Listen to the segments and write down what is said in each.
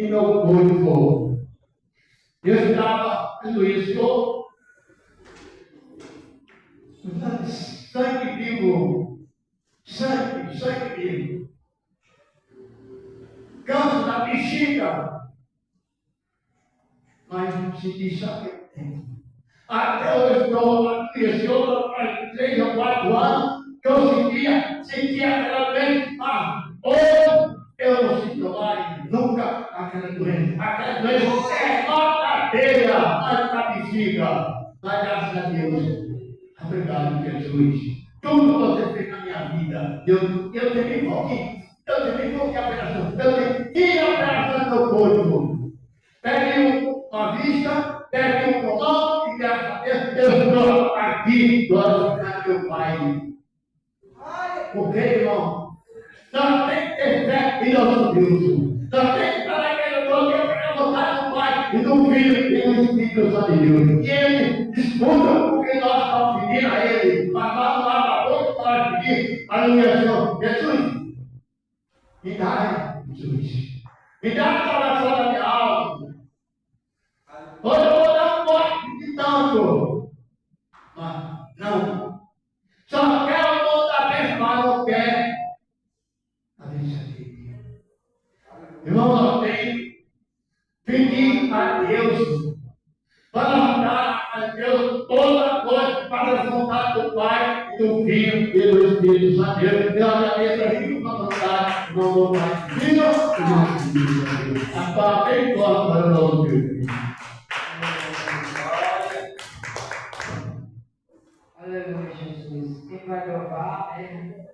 e meu corpo. Eu estava vendo isso, sangue vivo, sangue vivo. Câncer da bexiga, mas se diz que eu tenho. Até eu estou ansioso há 3 ou 4 anos, que eu sentia aquela doença, hoje eu não sinto mais nunca aquela doença. Aquela doença é notadeira, mas na bexiga. Mas graças a Deus, obrigado, Jesus. Tudo que você fez na minha vida, eu também vou que a operação, eu tive a operação do meu corpo. Pegue uma vista, pegue um comando e graças a Deus, eu estou aqui glorificando meu Pai. Porque, irmão, nós temos que ter fé em nosso Deus. Nós temos que estar naquele todo que é vontade do Pai e do Filho e do Espírito Santo de Deus. E Ele escuta porque nós estamos pedindo a Ele, mas nós não abrimos para nós pedir a ligação. Jesus, me dá, Jesus. Me dá a salvação da minha alma. Hoje eu vou dar um pote de tanto. Mas não. Só quero o mundo da bênção, mas não quer a bênção aqui. Irmão, nós temos que pedir a Deus para dar a Deus toda coisa para a vontade do Pai, e do Filho e do Espírito Santo. Eu agradeço a gente com a vontade, não vou mais filho, a paz bem forte para o nosso Deus. Aleluia, Jesus. Quem vai louvar é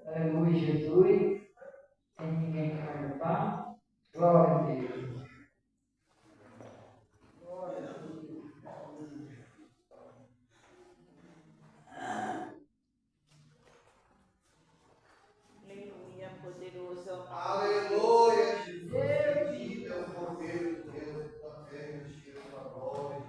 aleluia, Jesus. Tem ninguém que vai louvar? Glória a Deus. Aleluia, poderoso. Aleluia, Jesus. Bendito é o Cordeiro de Deus, tua fé e o Espírito da glória.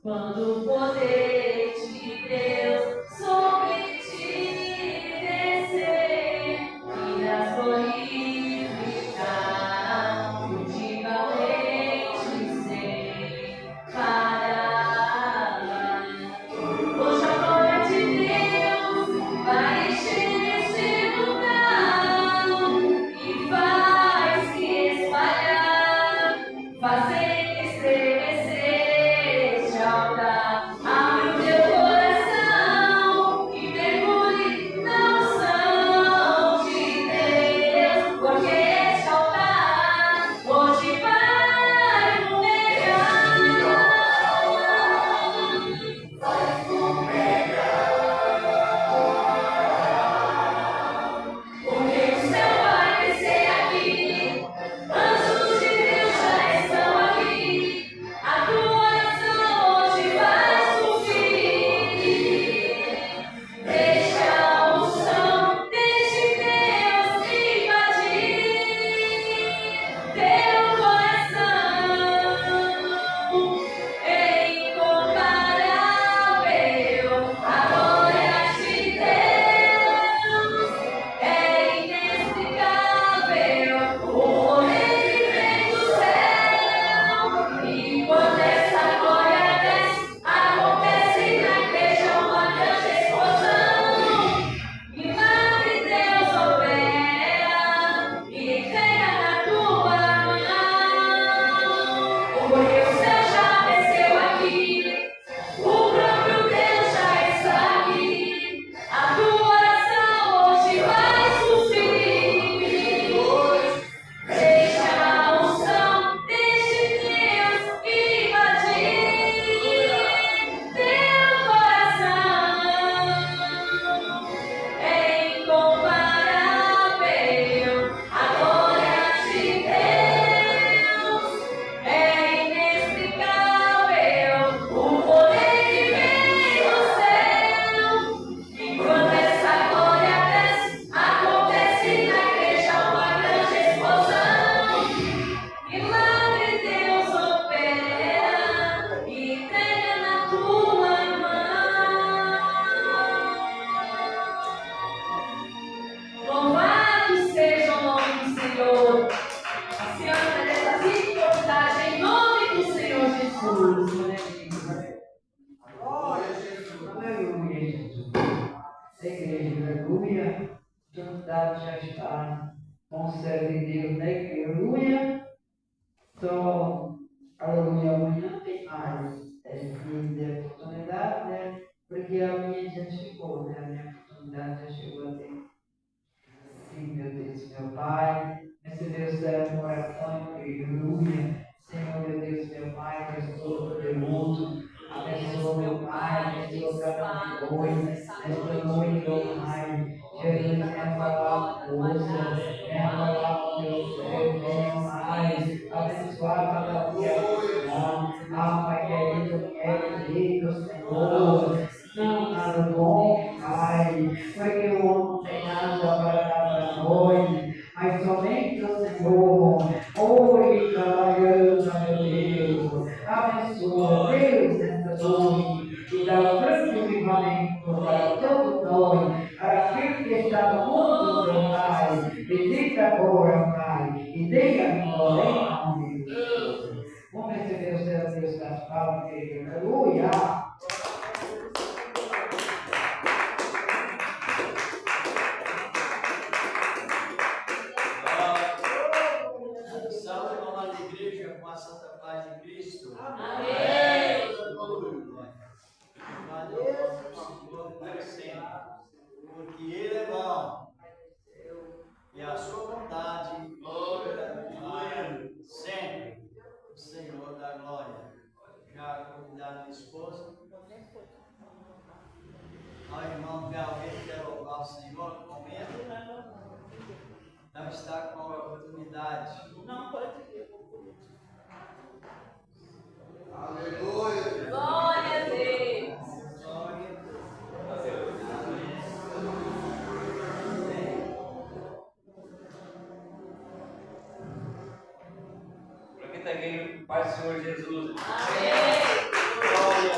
Quando o poder de Deus sobre ti descer, vidas glorificar, ultimamente sem parar. Hoje a glória de Deus vai encher esse lugar e vai se espalhar, fazendo estremecer este altar. Abre o teu coração e mergulhe na unção de Deus, porque este altar hoje vai porque o céu vai descer aqui, anjos de Deus já estão aqui, a tua oração hoje vai subir. Deixa a unção deste Deus invadir teu coração. É incomparável a glória de Deus. É inexplicável o poder que vem do céu. E quando essa glória desce, acontece na igreja uma grande explosão. Milagre Deus opera e entrega na tua mão. Porque o céu já desceu aqui, o próprio Deus já está aqui. A tua oração hoje vai subir. Deixa a unção deste Deus invadir teu coração. É incomparável a glória de Deus. É inexplicável o poder que vem do céu. E quando essa glória desce, acontece na igreja uma grande explosão. Milagre Deus opera e entrega na tua mão. Louvado seja o nome do Senhor. A senhora dessa vitória em nome do Senhor Jesus. Aleluia, Jesus. Igreja, aleluia. Autoridade já está com o servo de Deus na igreja, aleluia. Só, aleluia, amanhã tem mais essa oportunidade, né? Porque a minha já chegou, né? A minha oportunidade já chegou até. Sim, meu Deus, meu Pai. Esse Deus da oração, aleluia. Senhor, meu Deus, meu Pai, Deus Todo-Poderoso. Abençoa, meu Pai, abençoa cada um de hoje, nesta noite, meu Pai. Jesus, venha falar força, venha falar com teu ser, venha, Pai, abençoar cada um que aqui está. Pai querido, querido, Senhor, não nada bom, Pai, porque o homem não tem nada para dar para nós, mas somente o Senhor. Oi, trabalhando, meu Deus, abençoa, Deus, nessa noite, e dá grande livramento para todos nós, para aquele que está no mundo, meu Pai, visita agora, Pai, e dê a vitória em nome de Jesus. Vamos receber o céu, Deus das palmas, igreja, aleluia. Salve a alma da igreja com a santa paz de Cristo. Amém. Valeu, Senhor, para sempre. Porque Ele é bom. E a sua bondade dura sempre. O Senhor da glória. Já convidar minha esposa. Ao irmão Galvão, quero louvar o Senhor no momento. Não está com a oportunidade. Não pode ver. Aleluia. Glória a Deus. Glória a Para quem está aqui, Pai do Senhor Jesus. Amém. Glória a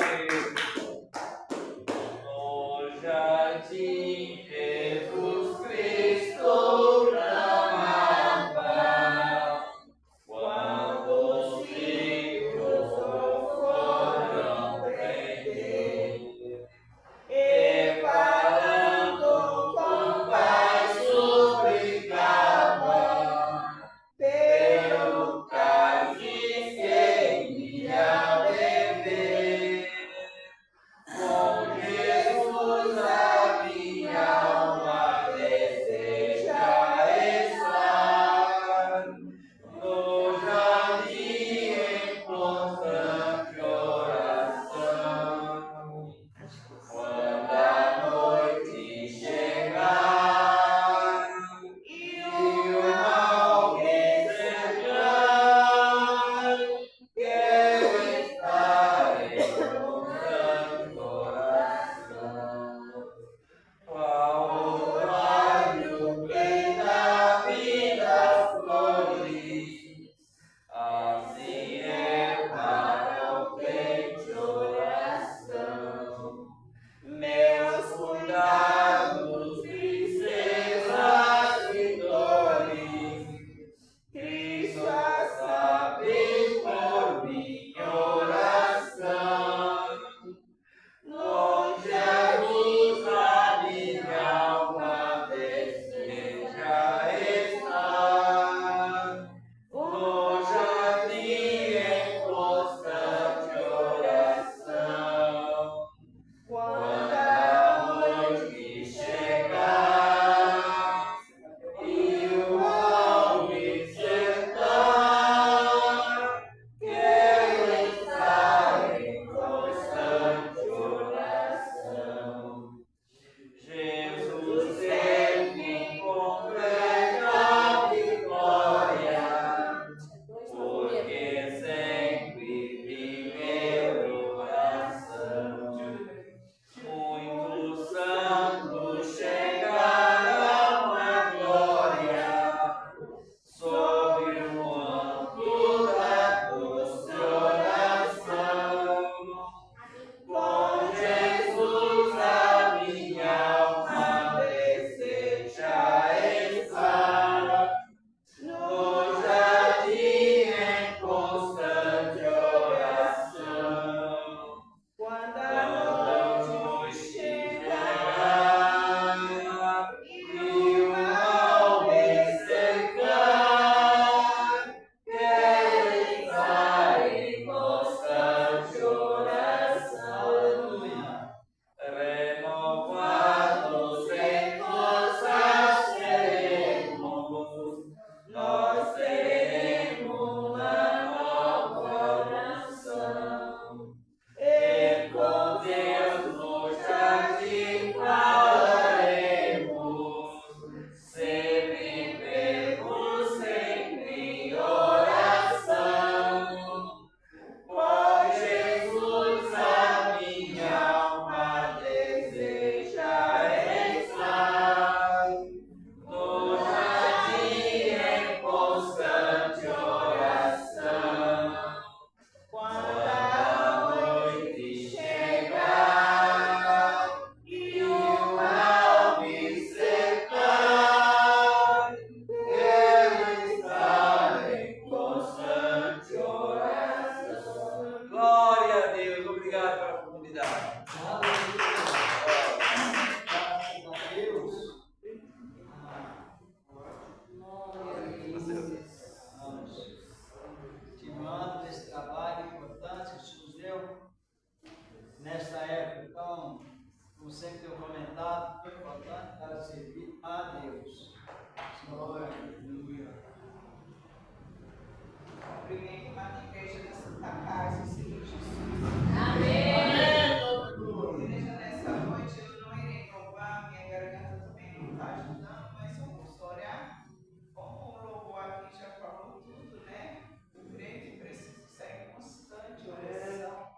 Com Jesus a minha alma deseja estar no jardim em constante oração. Quando a noite chegar e o mal me cercar, quero estar em constante oração. Aleluia. Renovados em força seremos, nós teremos uma nova oração. E com Deus no jardim falaremos, sempre vivemos sempre em oração. Com Jesus a minha alma deseja estar no jardim em constante oração. Quando a noite chegar e o mal me cercar, quero estar em constante oração. Glória a Deus, obrigado pela oportunidade. Graças a Deus. Continuando nesse trabalho importante que o Senhor nos deu, nesta época, então, como sempre tenho comentado, é importante para servir a Deus. Aleluia. Cumprimento a igreja da Santa Casa, Senhor Jesus. Amém. Igreja, nessa noite eu não irei louvar, minha garganta também não está ajudando, mas eu vou orar. Como o louvor aqui já falou tudo, né? O crente precisa estar em constante oração.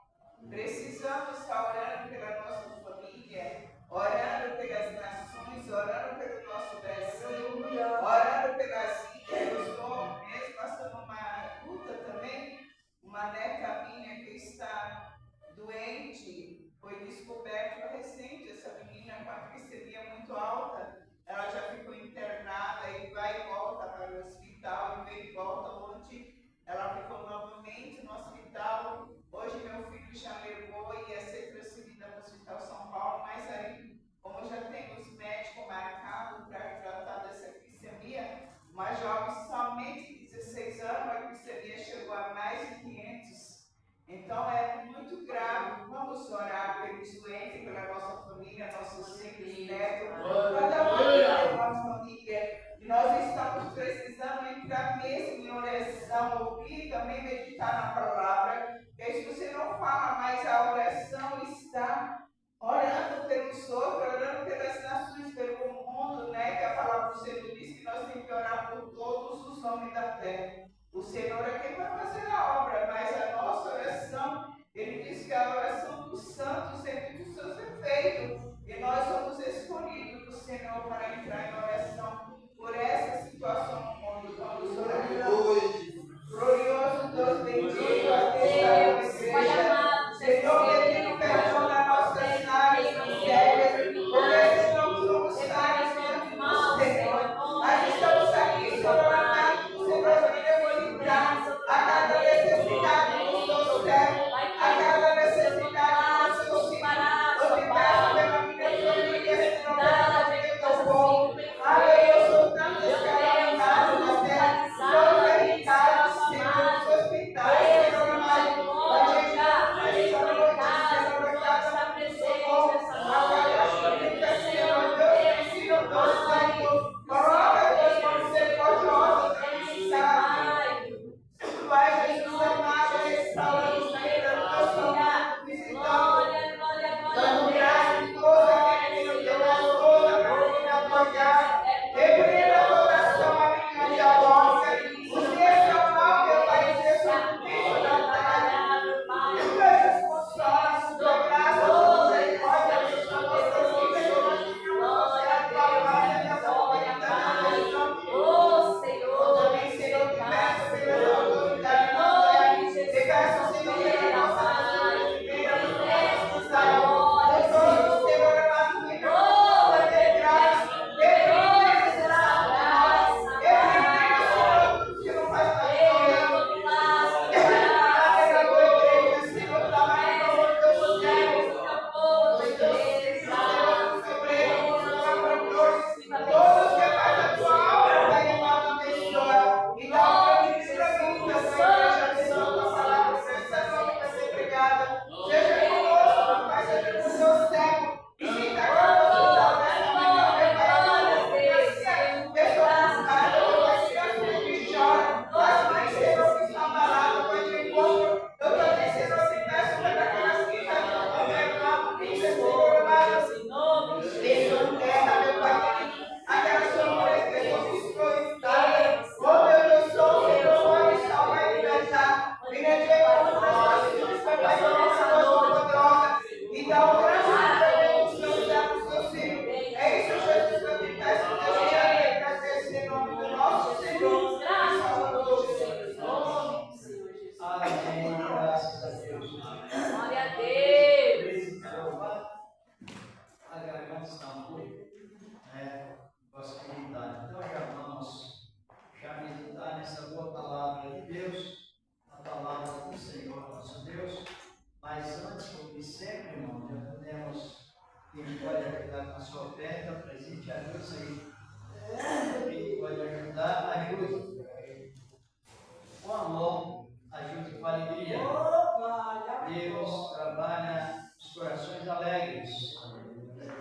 Precisamos estar orando pela nossa família, orando pelas nações, orando pelo nosso Brasil, orando pelas ilhas. Eu estou mesmo passando uma luta também. Uma neta minha que está doente, foi descoberto recente, essa menina com a glicemia muito alta, ela já ficou internada e vai e volta para o hospital, e vem e volta. Ontem ela ficou novamente no hospital. Hoje meu filho já levou e ia ser transferida para o Hospital São Paulo, mas aí, como já tem os médicos marcados para tratar dessa glicemia, uma jovem somente de 16 anos, a glicemia chegou a mais de 500. Então é muito grave. Vamos orar pelos doentes, pela nossa família, nossos filhos, netos, cada um da nossa família. E nós estamos precisando entrar mesmo em oração, ouvir também meditar na palavra. Porque se você não fala, mas a oração está orando pelos outros, orando pelas nações, pelo mundo, né? Que a palavra do Senhor diz que nós temos que orar por todos os homens da terra. O Senhor é quem vai fazer a obra, mas a nossa oração, ele diz que a oração dos santos é muito irmão. Já temos quem pode ajudar com a sua oferta, presente, ajuda aí. Quem pode ajudar, ajude. Com amor, ajude com alegria. Deus trabalha os corações alegres.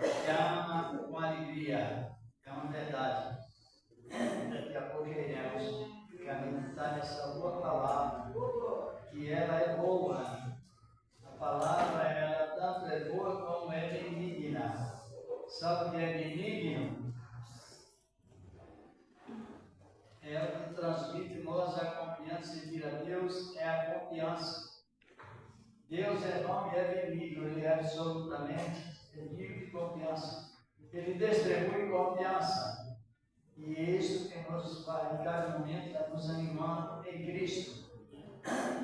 Que ama com alegria. É uma verdade. Daqui a pouco iremos meditar nessa boa palavra, que ela é boa. A palavra, ela tanto é boa como é benigna. Sabe o que é benigno? É o que transmite em nós a confiança em vir a Deus, é a confiança. Deus é bom e é benigno, Ele é absolutamente digno de confiança. Ele distribui confiança. E é isso que nos faz, em cada momento, nos animando em Cristo.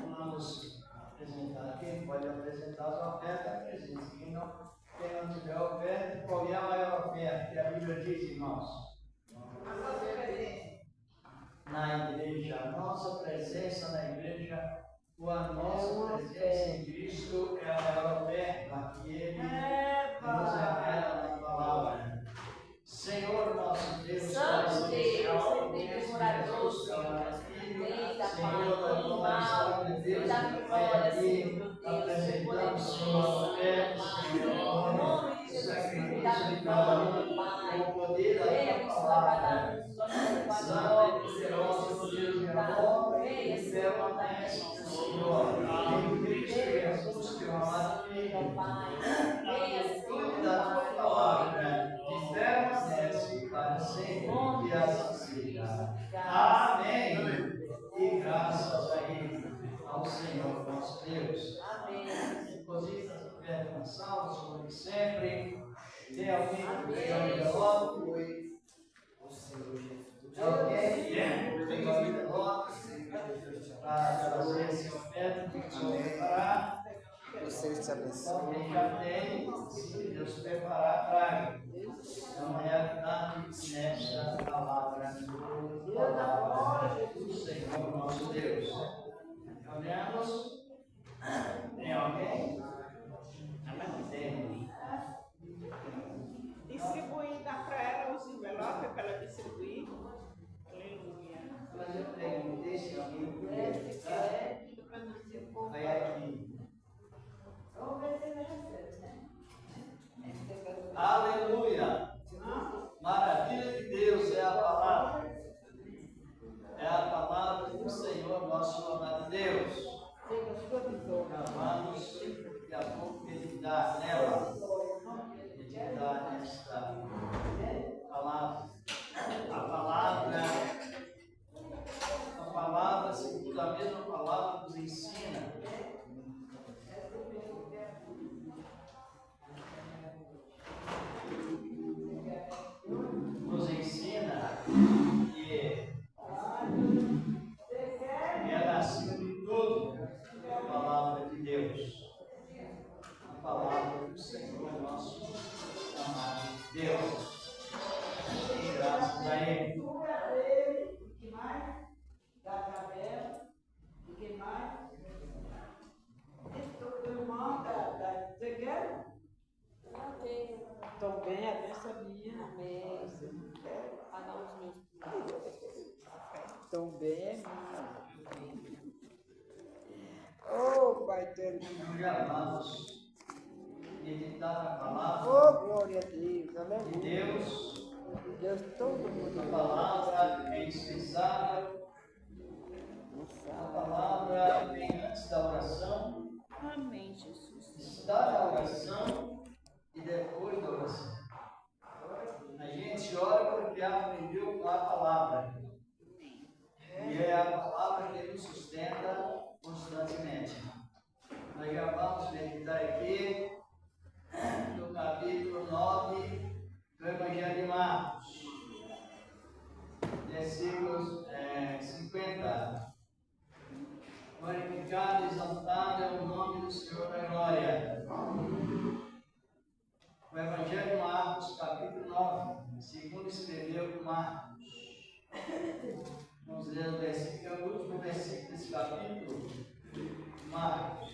Vamos apresentar. Quem pode apresentar as ofertas, apresente. Quem não tiver oferta, qual é a maior oferta que a Bíblia diz, irmãos? Na igreja, a nossa presença na igreja, ou a nossa presença em Cristo é a maior oferta que Ele nos revela na palavra. Senhor nosso Deus, Santo Deus, Deus morador, Senhor, vem da paz, do mal, da vitória, Senhor, Deus, Senhor, em nome de Jesus, da vitória, Pai, o poder da venha tua nos palavra. Santo e poderoso Deus de amor, venha, Senhor, Senhor, em Cristo Jesus, teu amado Filho, Pai, venha, Senhor, da tua palavra, que permanece para sempre e assim seja. Amém. E graças a Ele, ao Senhor nosso Deus. Amém. Deposita as ofertas na salva, como sempre. Tem alguém que quer logo? O Senhor Jesus. Alguém tem alguém logo para fazer essa oferta? Tem que se preparar. Vocês te abençoem. Alguém já tem, se Deus preparar, traga. É uma realidade nesta palavra do Senhor nosso Deus. Olhamos. Tem alguém? Tem. Distribuir, dá para ela os envelopes para ela distribuir. Aleluia. Mas eu perguntei se alguém vai aqui. Aleluia! Maravilha de Deus é a palavra. É a palavra do Senhor, nosso amado Deus. Vamos daqui a pouco meditar nela. Meditar nesta palavra. A palavra, segundo a mesma palavra, nos ensina. Nos ensina que ela, acima de tudo, é a palavra de Deus. A palavra do Senhor, nosso amado Deus. E graças a Ele. O que mais? Da Isabel. O que mais? O irmão da Zegueira? Também, até sabia. Amém. Pagar os meus. Também. Oh, Pai eterno. Já vamos meditar na palavra Oh, glória a Deus. de Aleluia. Deus. Deus, todo mundo. A palavra é indispensável. A palavra vem antes da oração, Amém, Jesus. está na oração e depois da oração. A gente ora porque aprendeu com a palavra. E é a palavra que nos sustenta constantemente. Nós já vamos meditar aqui no capítulo 9 do Evangelho de Marcos, versículos 50. Glorificado e exaltado é o nome do Senhor da glória. O Evangelho de Marcos, capítulo 9, segundo escreveu Marcos. Vamos ler o versículo, que é o último versículo desse capítulo. Marcos.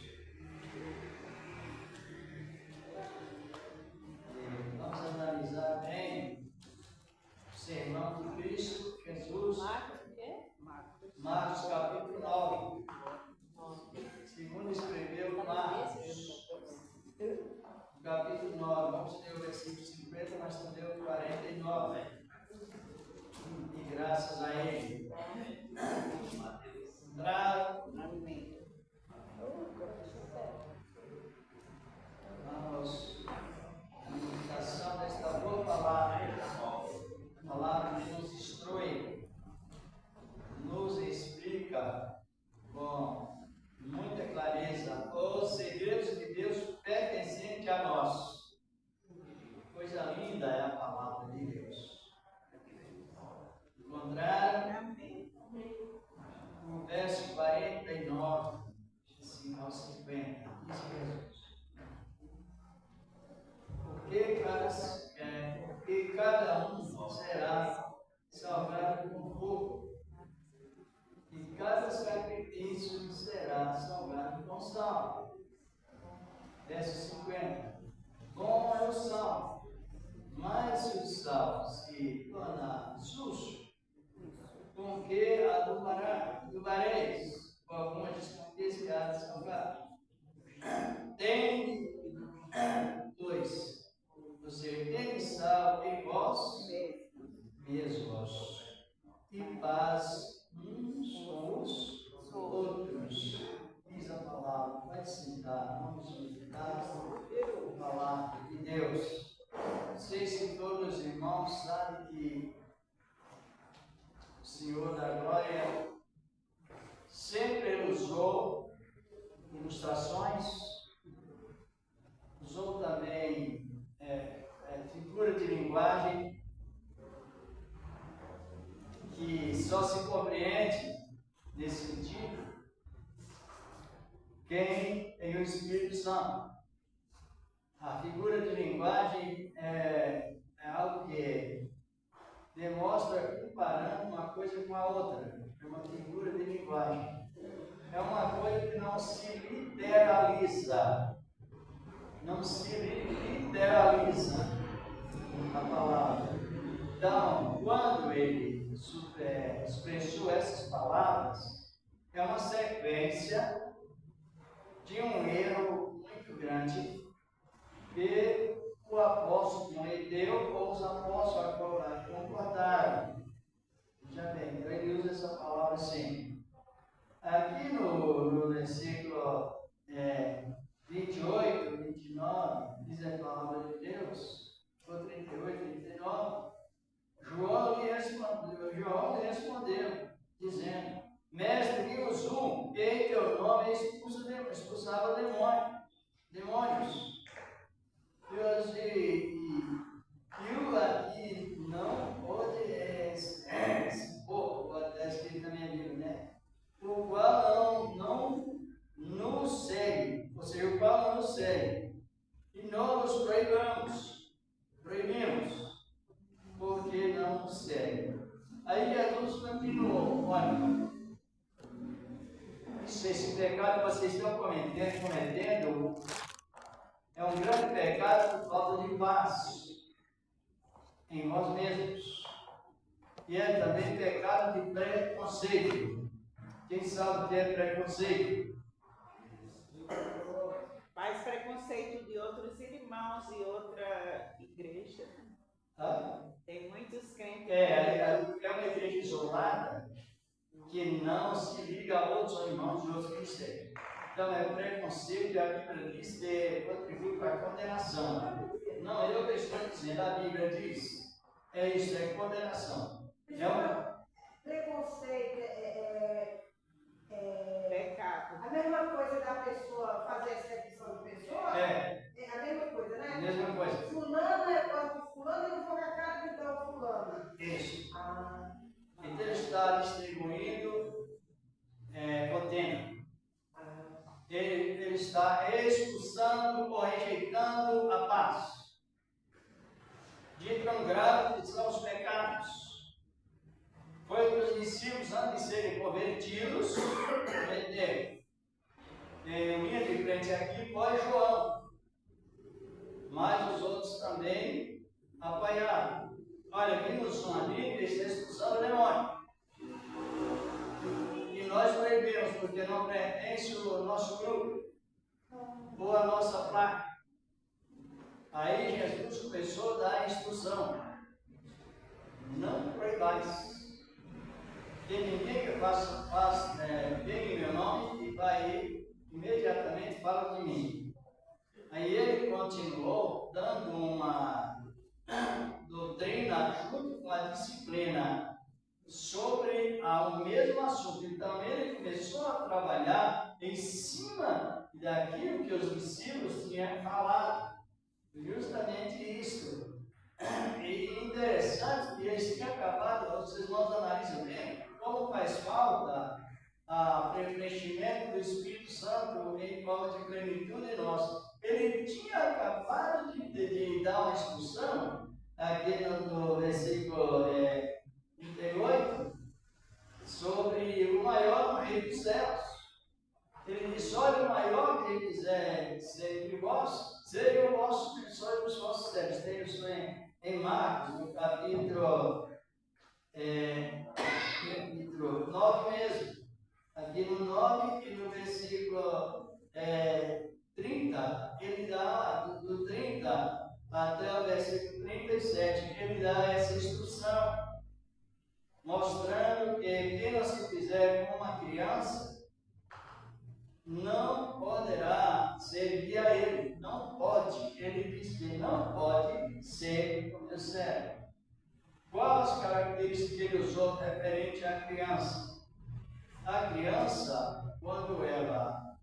capítulo 9, vamos ler o versículo 50, mas também o 49. E graças a Ele. Trago. Vamos à meditação desta boa palavra. A palavra que nos instrui, nos explica com muita clareza os segredos de Deus pertencentes a nós. Coisa linda é a palavra de Deus. Encontraram o verso 49, assim ao 50, diz Jesus. Porque cada um será salgado com fogo, e cada sacrifício será salgado com sal. Verso 50. Bom é o sal, mas se o sal se tornar sujo, com que adubareis? Com algumas especiais salgadas. Tem, pois, você tem sal em vós mesmos, e paz uns com os outros. Diz a palavra, vai sentar, vamos meditar a palavra de Deus. Não sei se todos os irmãos sabem que o Senhor da Glória sempre usou ilustrações, usou também figura de linguagem que só se compreende nesse sentido quem tem o Espírito Santo. A figura de linguagem é algo que demonstra comparando uma coisa com a outra. É uma figura de linguagem. É uma coisa que não se literaliza. Não se literaliza a palavra. Então, quando ele expressou essas palavras, é uma sequência de um erro muito grande que o apóstolo cometeu ou os apóstolos concordaram. Já bem, então ele usa essa palavra assim. Aqui no versículo 28, 29, diz a palavra de Deus, ou 38, 39, João lhe respondeu, dizendo: Mestre, vimos um que em teu nome expulsava demônios. Deus viu aqui, não pode está escrito na minha Bíblia, né? O qual não nos segue, ou seja, o qual não nos segue. E nós nos proibimos, porque não nos segue. Aí Jesus continuou: olha, esse pecado que vocês estão cometendo é um grande pecado por falta de paz em nós mesmos. E é também pecado de preconceito. Quem sabe o que é preconceito? Faz preconceito de outros irmãos e outra igreja. Tem muitos crentes. É uma igreja isolada que não se liga a outros irmãos de outros cristãos. Então, é o preconceito, e a Bíblia diz que contribui para a condenação. Não, eu que estou dizendo, a Bíblia diz, é isso, é condenação. Preconceito Pecado. a mesma coisa da pessoa fazer exceção de pessoa? É a mesma coisa, né? a mesma coisa. Fulano é quando fulano, eu não vou com a cara de então fulano. Isso. Então, ele está distribuindo condena. Ele está expulsando ou rejeitando a paz. De tão grave que são os pecados. Foi que os discípulos, antes de serem convertidos, linha de frente aqui foi João, mas os outros também apanharam. Olha, vimos um ali que está expulsando o demônio. E nós proibimos, porque não pertence ao nosso grupo ou a nossa placa. Aí Jesus começou a dar a instrução: não proibais. Que ninguém que faz bem em meu nome e vai imediatamente fala de mim. Aí ele continuou dando uma doutrina junto com a disciplina sobre o mesmo assunto. Então ele começou a trabalhar em cima daquilo que os discípulos tinham falado. Justamente isso. E interessante que eles tinham acabado, os irmãos analisam bem, como faz falta o preenchimento do Espírito Santo em forma de plenitude em nós. Ele tinha acabado de dar uma instrução, aqui no versículo 38, sobre o maior rei dos céus. Ele disse: olha, o maior que quiser ser entre vós, seja o vosso defensor dos vossos servos. Tem isso em Marcos, no capítulo 9 mesmo. Aqui no 9 e no versículo 30, ele dá, do 30 até o versículo 37, ele dá essa instrução, mostrando que quem não se fizer como uma criança, não poderá servir a ele, não pode, ele diz que não pode ser como servo. Quais as características que ele usou referente à criança? A criança, quando ela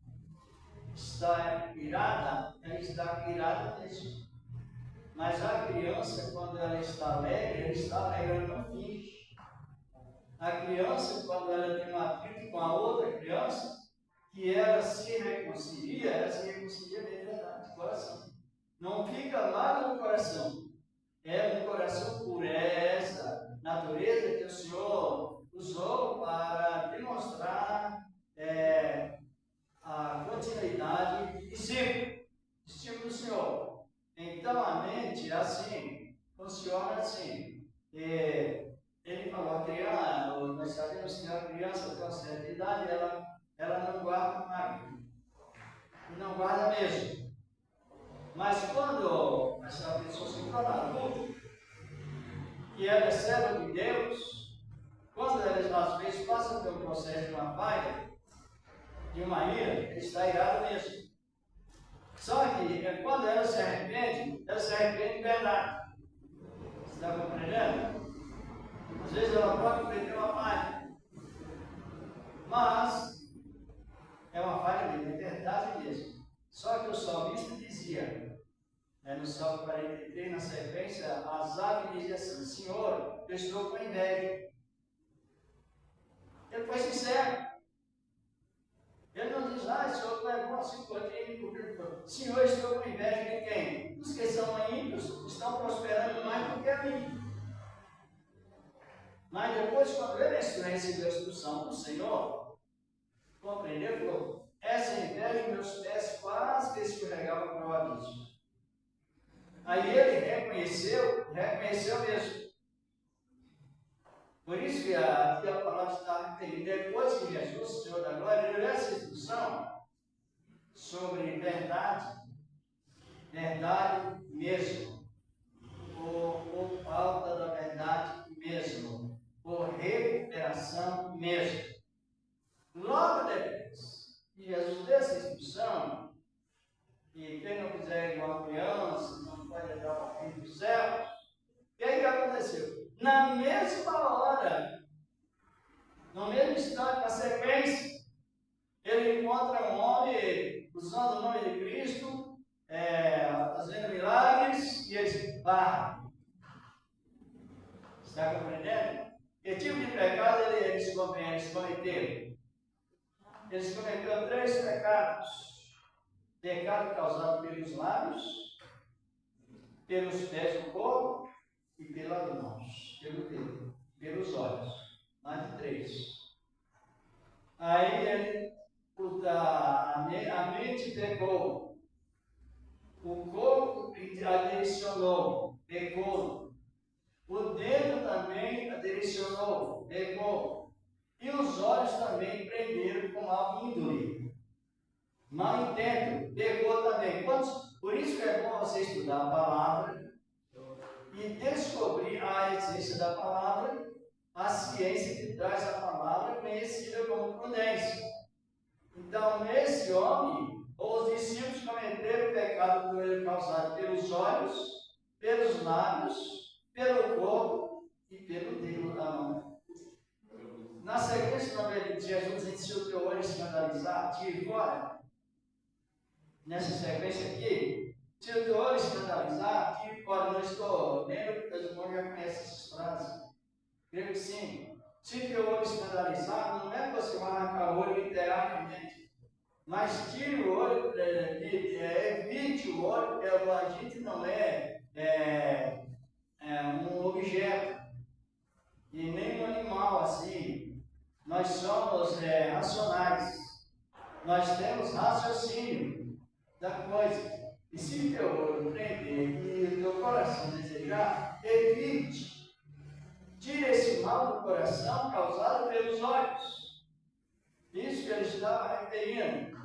está irada, ela está irada mesmo. Mas a criança, quando ela está alegre, ela está alegre, ela não finge. A criança, quando ela tem um atrito com a outra criança, que ela se reconcilia de verdade, de coração. Não fica mágoa no coração. É um coração por essa natureza que o Senhor usou para demonstrar a continuidade e discípulo do Senhor. Então a mente é assim, funciona assim. Ele falou: a criança, nós sabemos que a criança com certa idade, ela não guarda mágoa, não guarda mesmo. Mas quando essa pessoa se torna adulta, que ela é serva de Deus, quando ela às vezes passa pelo processo de uma falha, de uma ira, ele está irado mesmo. Só que quando ela se arrepende de verdade. Você está compreendendo? Às vezes ela pode cometer uma falha, mas é uma falha mesmo, é verdade mesmo. Só que o salmista dizia, no Salmo 43, na sequência, Asaf dizia assim: Senhor, eu estou com inveja. Ele foi sincero. Ele não diz: Senhor, levou assim por aqui. Senhor, eu estou com inveja de quem? Os que são ímpios estão prosperando mais do que a mim. Mas depois, quando ele recebeu a instrução do Senhor, compreendeu? Falou: essa inveja, meus pés quase que escorregavam para o abismo. Aí ele reconheceu mesmo. Por isso que aqui a palavra está referindo, depois que Jesus, o Senhor da Glória, ele deu essa instrução sobre verdade mesmo, ou falta da verdade mesmo, por recuperação mesmo. Logo depois que Jesus deu essa instrução, e quem não quiser ir igual criança, não pode entrar para o reino dos céus, o que aconteceu? Na mesma hora, no mesmo instante, na sequência, ele encontra um homem usando o nome de Cristo, fazendo milagres, e ele diz: pá. Está compreendendo? Que tipo de pecado eles cometeram? Eles cometeram 3 pecados. Pecado causado pelos lábios, pelos pés do corpo e pelas mãos, pelo dedo, pelos olhos. Mais de 3. Aí a mente pecou, o corpo adicionou, pecou, o dedo também adicionou, pecou, e os olhos também prenderam com mau índole. Mau intento, pecou também. Quantos Por isso que é bom você estudar a palavra e descobrir a essência da palavra, a ciência que traz a palavra, conhecida como prudência. Então, nesse homem, os discípulos cometeram o pecado causado pelos olhos, pelos lábios, pelo corpo e pelo dedo da mão. Na sequência, quando Jesus disse: se o teu olho escandalizar, tire fora. Nessa sequência aqui, se o teu olho escandalizar, tire fora. Não estou lendo, porque os irmãos já conhecem essas frases. Creio que sim. Se o teu olho escandalizar, não é que você vai arrancar o olho literalmente, mas tire o olho, evite o olho, porque a gente não é um objeto e nem um animal assim. Nós somos racionais, nós temos raciocínio da coisa. E se teu olho prender e o teu coração desejar, evite. Tire esse mal do coração causado pelos olhos. Isso que ele estava referindo.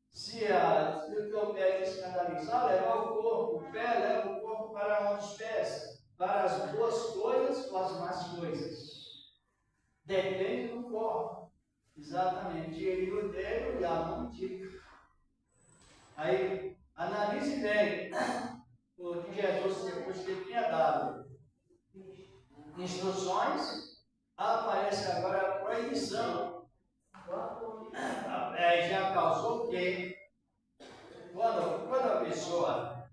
Se o teu pé te escandalizar, leva o corpo. O pé leva o corpo para onde os pés? Para as boas coisas ou as más coisas? Depende do corpo. Exatamente. Tire o dedo e a mão tira. Aí, analise bem o que Jesus, depois que ele tinha dado instruções, aparece agora a proibição. Já causou o quê? Quando a pessoa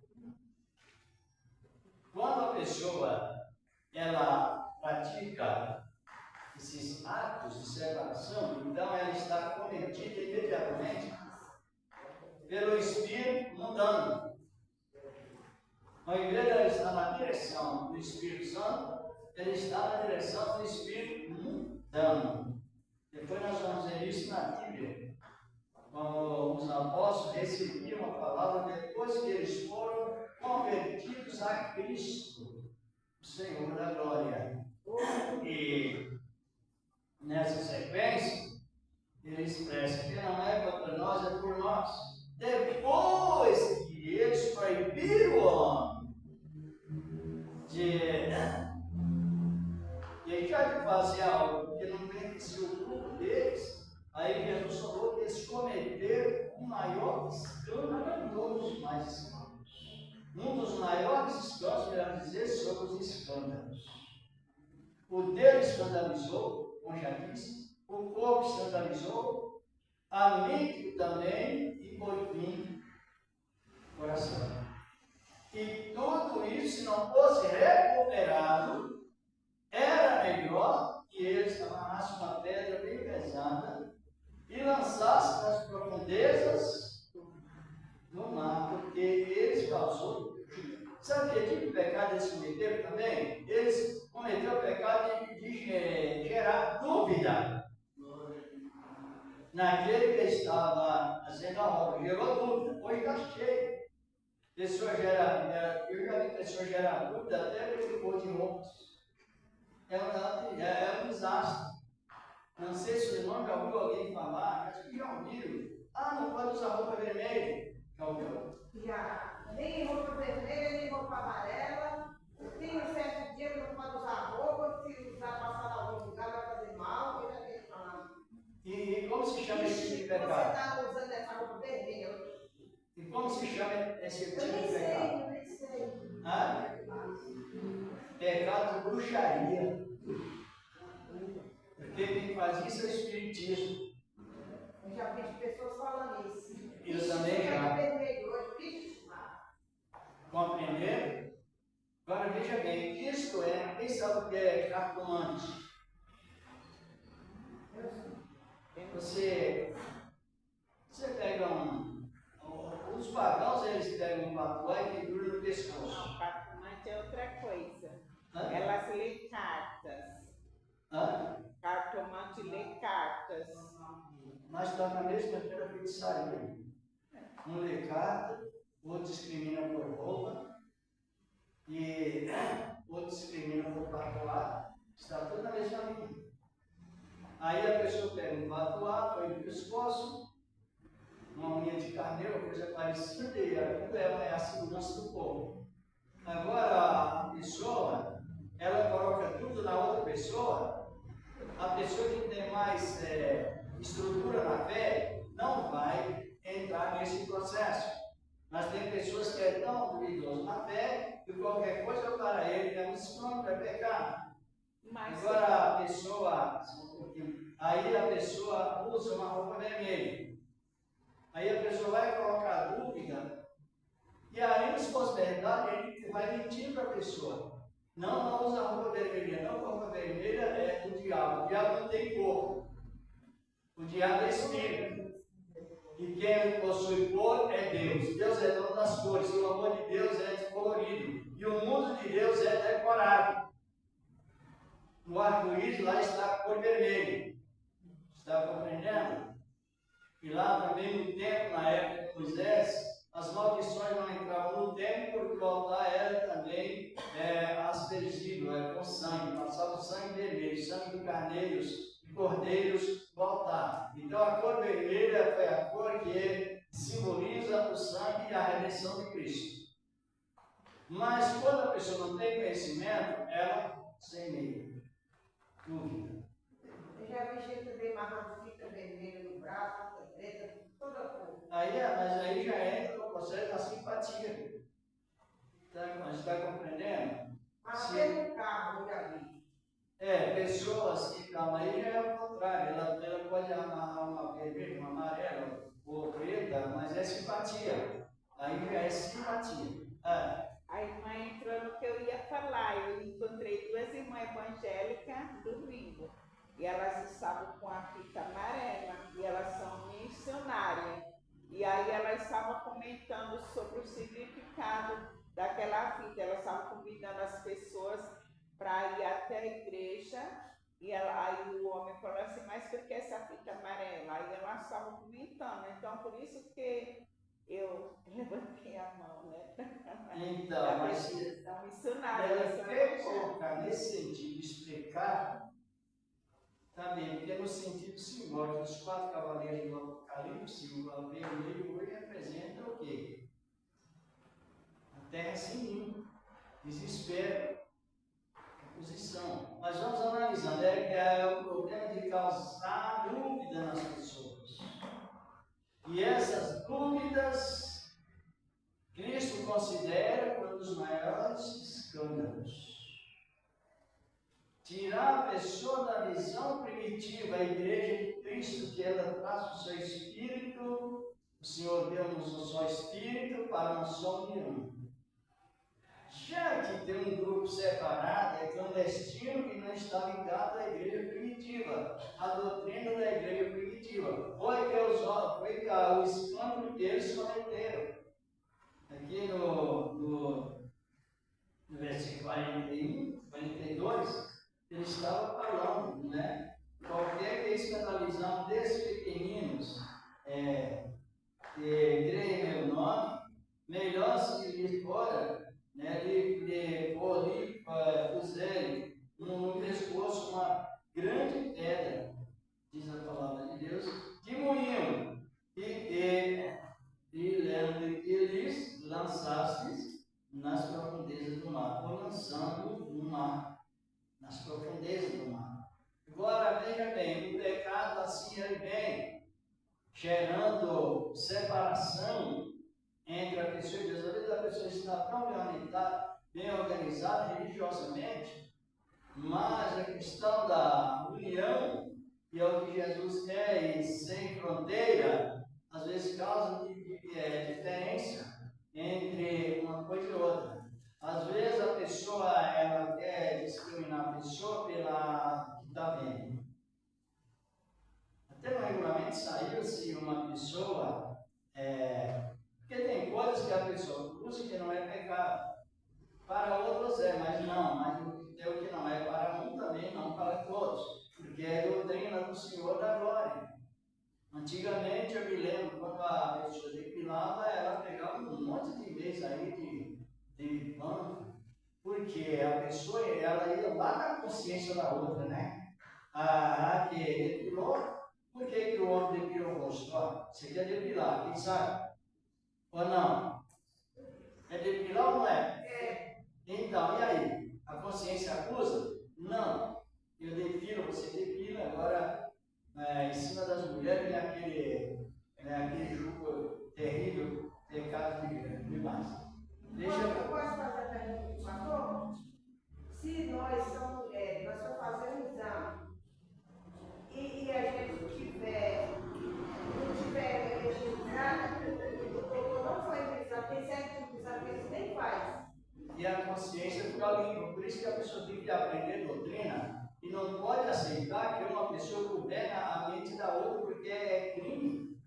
ela pratica esses atos de separação, então ela está cometida imediatamente pelo Espírito mundano. Ao invés de ela estar na direção do Espírito Santo, ele está na direção do Espírito mundano. Depois nós vamos ver isso na Bíblia. Como os apóstolos recebiam a palavra depois que eles foram convertidos a Cristo, o Senhor da glória. E nessa sequência, ele expressa que não é contra nós, é por nós. Depois que eles proibiram o homem de deixar de fazer algo que não beneficia o grupo deles, aí Jesus falou que eles cometeram o maior escândalo de todos os mais escândalos. Um dos maiores escândalos, melhor dizer, sobre os escândalos. O dedo escandalizou, como já disse, o corpo escandalizou, a mente também e, por fim, o coração. E tudo isso, se não fosse recuperado, era melhor que eles amarrassem uma pedra bem pesada e lançassem nas profundezas do mar, porque eles causou. Sabe que tipo de pecado eles cometeram também? Eles cometeram o pecado de gerar dúvida naquele que estava fazendo a obra. Gerou dúvida. Hoje está cheio. Eu já vi pessoas gerar dúvida até pelo cor de roupas. É um desastre. Não sei se o irmão já ouviu alguém falar, acho que já ouviram. Não pode usar roupa vermelha. Já ouviu? Já. Nem roupa vermelha, nem roupa amarela. Tem um certo dia que não pode usar roupa, se usar passar em algum lugar vai fazer mal, eu já tenho falado. E como se chama esse tipo de Você pecado? está usando essa roupa vermelha. E como se chama esse tipo Eu nem de sei, pecado? eu nem sei. Pecado de bruxaria. Porque quem faz isso é o espiritismo. Eu já vi pessoas falando isso. Eu também já. Vermelho hoje, Compreender? Agora veja bem, isto quem sabe o que é cartomante? Você pega os pagãos, eles pegam um patuá e pendura no pescoço. Não, cartomante é outra coisa. Hã? Elas lê cartas. Cartomante lê cartas. Nós estamos na mesma feitiçaria. Um lê carta, outro discrimina por roupa, e outro discrimina por patuá. Está tudo na mesma linha. Aí a pessoa pega um patuá, põe no pescoço, uma unha de carneiro, coisa parecida, e aquilo é a corpo. Agora, a pessoa, ela coloca tudo na outra pessoa. A pessoa que tem mais estrutura na fé não vai entrar nesse processo. Mas tem pessoas que é tão duvidoso na fé que qualquer coisa para ele é um escândalo, é pecado. Agora a pessoa, aí a pessoa usa uma roupa vermelha. Aí a pessoa vai colocar dúvida, e aí, se fosse verdade, ele vai mentir para a pessoa. Não usa roupa vermelha, não, roupa vermelha é do diabo. O diabo não tem corpo. O diabo é espírito. E quem possui cor é Deus. Deus é dono das cores. E o amor de Deus é colorido. E o mundo de Deus é decorado. No arco-íris lá está a cor vermelha. Está compreendendo? E lá também no templo, na época de Moisés, as maldições não entravam no templo porque o altar era também aspergido, com sangue. Passava o sangue vermelho, sangue de carneiros e cordeiros no altar. Então a cor vermelha foi a cor que simboliza o sangue e a redenção de Cristo. Mas quando a pessoa não tem conhecimento, ela semeia. Dúvida. Eu já vi gente também marrando fita vermelha no braço, fita preta, toda cor. Mas aí já entra no processo da simpatia. Você está compreendendo? Mas até no carro eu já vi. Pessoas que calma aí já é o contrário. Ela pode amarrar uma vermelha, uma amarela ou preta, mas é simpatia. Aí já é simpatia. A irmã entrou no que eu ia falar. Eu encontrei duas irmãs evangélicas domingo. E elas estavam com a fita amarela. E elas são missionárias. E aí elas estavam comentando sobre o significado daquela fita. Elas estavam convidando as pessoas para ir até a igreja. E aí o homem falou assim, mas por que essa fita amarela? Aí elas estavam comentando. Então, por isso que eu levantei a mão, né? Então, mas se são missionários. ela quer colocar nesse sentido, explicar, também, porque no sentido simbólico, os 4 cavaleiros do Apocalipse, o vermelho hoje representa o quê? A terra sem ninho, desespero, oposição. Mas vamos analisando, é o problema de causar dúvida nas pessoas. E essas dúvidas, Cristo considera um dos maiores escândalos. Tirar a pessoa da visão primitiva, a igreja de Cristo, que ela traz o seu espírito, o Senhor deu-nos o seu espírito para um só união. Já que tem um grupo separado, clandestino, que não está ligado à igreja primitiva, à doutrina da igreja primitiva. Foi que o escândalo que eles cometeram. Aqui no versículo 41, 42, ele estava falando, né? Qualquer que escandalizar desses pequeninos, que creem em meu nome, melhor se lhe fora, né? Puser no pescoço uma grande pedra, diz a palavra de Deus, de moinho, e lhes lançastes nas profundezas do mar, ou lançando no mar, nas profundezas do mar. Agora veja bem, o pecado assim ele vem gerando separação entre a pessoa e Deus. Às vezes a pessoa está tão bem organizada religiosamente, mas a questão da união, que é o que Jesus quer, e sem fronteira, às vezes causa diferença entre uma coisa e outra. Às vezes a pessoa ela quer discriminar a pessoa pela que está vendo. Até no regulamento saiu se uma pessoa, porque tem coisas que a pessoa usa que não é pecado. Para outros mas o que não é para um também, não para todos. Porque é a doutrina do Senhor da glória. Antigamente eu me lembro, quando a pessoa depilava, ela pegava um monte de vezes aí de pano, porque a pessoa ela ia lá na consciência da outra, né? A que depilou, por que o homem depilou o rosto? Você quer depilar, quem sabe? Ou não? É depilar ou não é? Então, e aí? A consciência acusa? Não. Eu depilo, você depila, agora em cima das mulheres aquele jugo terrível, pecado demais. Eu posso fazer a pergunta do pastor? Se nós somos mulheres, nós vamos fazer um exame e a gente não tiver registrada, o doutor não foi registrado, tem certo tipo de exame que eles nem faz. E a consciência fica limpa. Por isso que a pessoa tem que aprender doutrina e não pode aceitar que uma pessoa governa a mente da outra, porque é crime.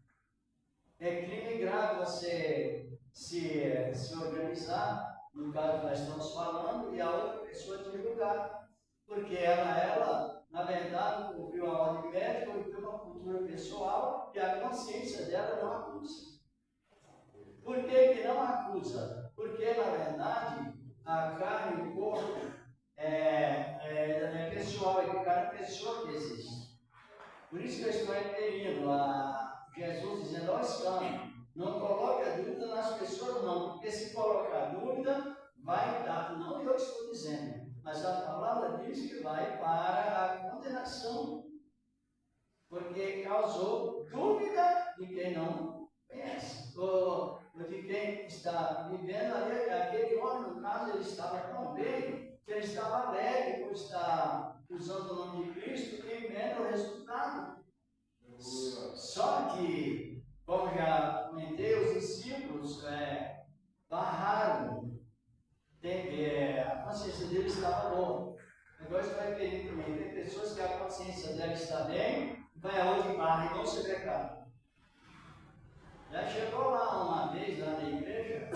É crime grave você se organizar, no caso que nós estamos falando, e a outra pessoa te julgar. Porque ela, na verdade, cumpriu a ordem médica, ou tem uma cultura pessoal, e a consciência dela não acusa. Por que não acusa? Porque, na verdade, a carne e o corpo é pessoal, é cada pessoa que existe. Por isso que eu estou repetindo a Jesus dizendo ao escândalo, não coloque a dúvida nas pessoas não, porque se colocar dúvida, vai dar, não eu estou dizendo, mas a palavra diz que vai para a condenação, porque causou dúvida de quem não conhece, ou de quem está vivendo ali, aquele homem, no caso, ele estava tão bem, que ele estava alegre por estar usando o nome de Cristo e vendo o resultado. Só que, como já comentei, os discípulos barraram, a consciência deles estava boa. Agora você vai pedir também, tem pessoas que a consciência dela está bem, vai a outra barra e não se pecado. Já chegou lá uma vez, lá na igreja,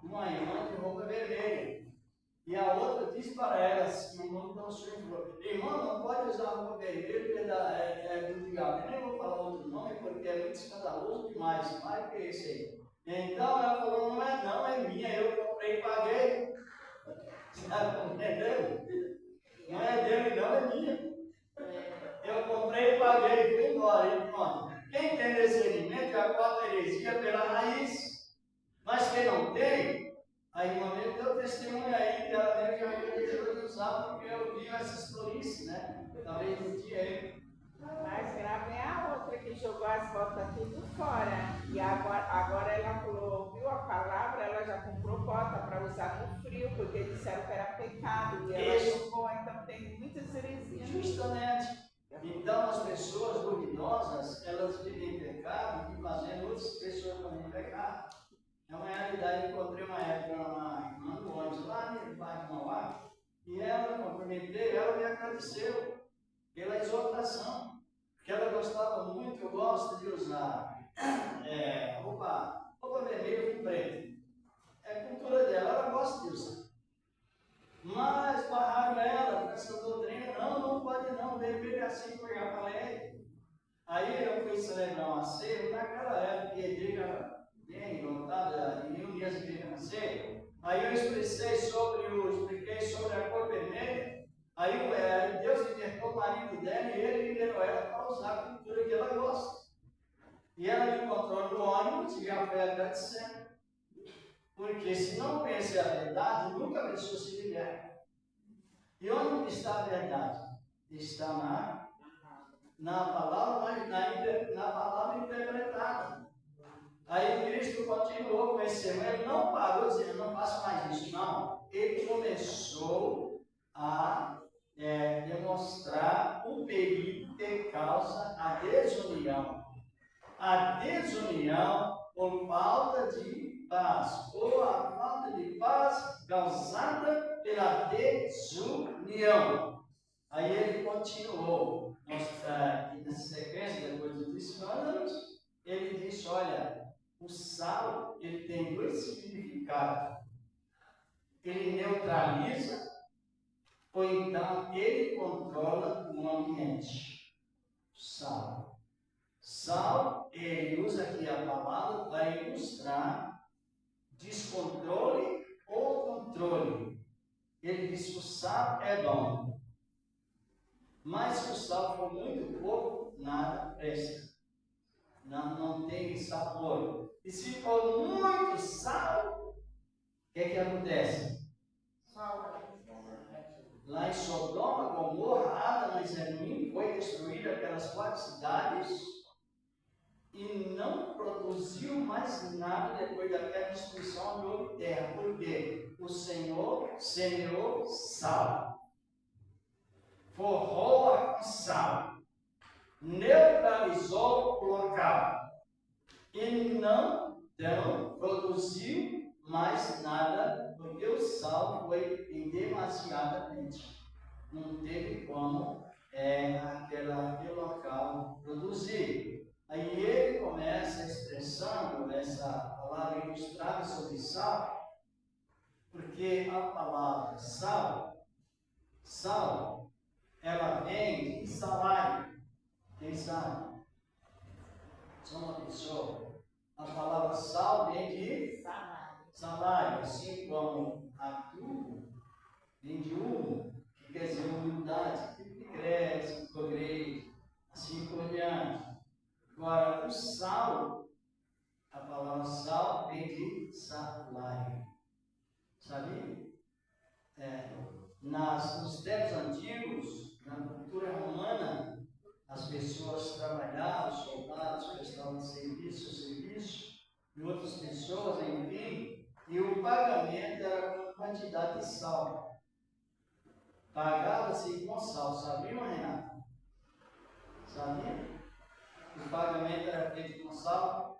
uma irmã de roupa vermelha. E a outra disse para ela, assim, o nome da sua irmã, não pode usar roupa vermelha, porque é do diabo. Eu nem vou falar outro nome, porque é muito escandaloso demais, mais que esse aí. Então ela falou, não é minha, eu comprei e paguei. Está compreendendo? Não é dele, não, é minha. Eu comprei e paguei, fui embora. E pronto. Quem tem discernimento é a quarta heresia pela raiz. Mas quem não tem, a irmã mesmo deu testemunho aí que ela mesmo já deixou de usar porque eu vi essas tolices, né? Talvez não tinha ele. Mais grave é a outra que jogou as botas tudo fora. E agora ela ouviu a palavra, ela já comprou bota para usar no frio, porque disseram que era pecado. E ela jogou, então tem muitas heresias. Justamente. Então as pessoas duvidosas, elas vivem em pecado e fazendo outras pessoas também pecar. É uma realidade. Eu encontrei uma época uma irmã do ônibus lá no bairro de Mauá, e ela, cumprimentei, ela me agradeceu pela exortação, que ela gostava muito, eu gosto de usar roupa vermelha com preto. É a cultura dela, ela gosta de usar. Mas barraram ela com essa doutrina, não pode não, vermelho é assim que eu já falei. Aí eu fui celebrar um acervo, naquela época que a igreja era bem lotada, e um dia as igrejas nasceram. Aí eu expliquei sobre a cor vermelha. Aí Deus libertou o marido dela e ele liberou ela para usar a cultura que ela gosta. E ela me encontrou no ônibus e já foi agradecendo. Porque se não conhecer a verdade, nunca a pessoa se liberta. E onde está a verdade? Está na palavra, na palavra interpretada. Aí Cristo continuou com esse sermão, ele não parou dizendo, não faça mais isso, não. Ele começou a demonstrar o perigo que causa a desunião. A desunião por falta de paz, ou a falta de paz causada pela desunião. Aí ele continuou, na sequência, depois dos escândalos, ele disse, olha, o sal, ele tem dois significados. Ele neutraliza, ou então ele controla o ambiente. Sal. Sal, ele usa aqui a palavra para ilustrar descontrole ou controle. Ele diz que o sal é bom. Mas se o sal for muito pouco, nada presta. Não tem sabor. E se for muito sal, o que é que acontece? Lá em Sodoma, Gomorra, Adma e Zeboim foi destruída aquelas 4 cidades e não produziu mais nada depois daquela destruição de houve terra. Por quê? O Senhor semeou sal, forrou com sal, neutralizou o local e não produziu mais nada, porque o sal foi em demasiadamente. Não teve como aquele local produzir. Aí ele começa expressando essa palavra ilustrada sobre sal, porque a palavra sal, ela vem de salário. Quem sabe? Só uma pessoa. A palavra sal vem de salário, assim como atu vem de humo, que quer dizer humildade, que cresce, progride, assim por diante. Agora, o sal, a palavra sal vem de salário. Sabia? Nos tempos antigos, na cultura romana, as pessoas trabalhavam, soldados, prestavam serviço, e outras pessoas, enfim, e o pagamento era com quantidade de sal. Pagava-se com sal, sabia, Renato? Sabia? O pagamento era feito com sal,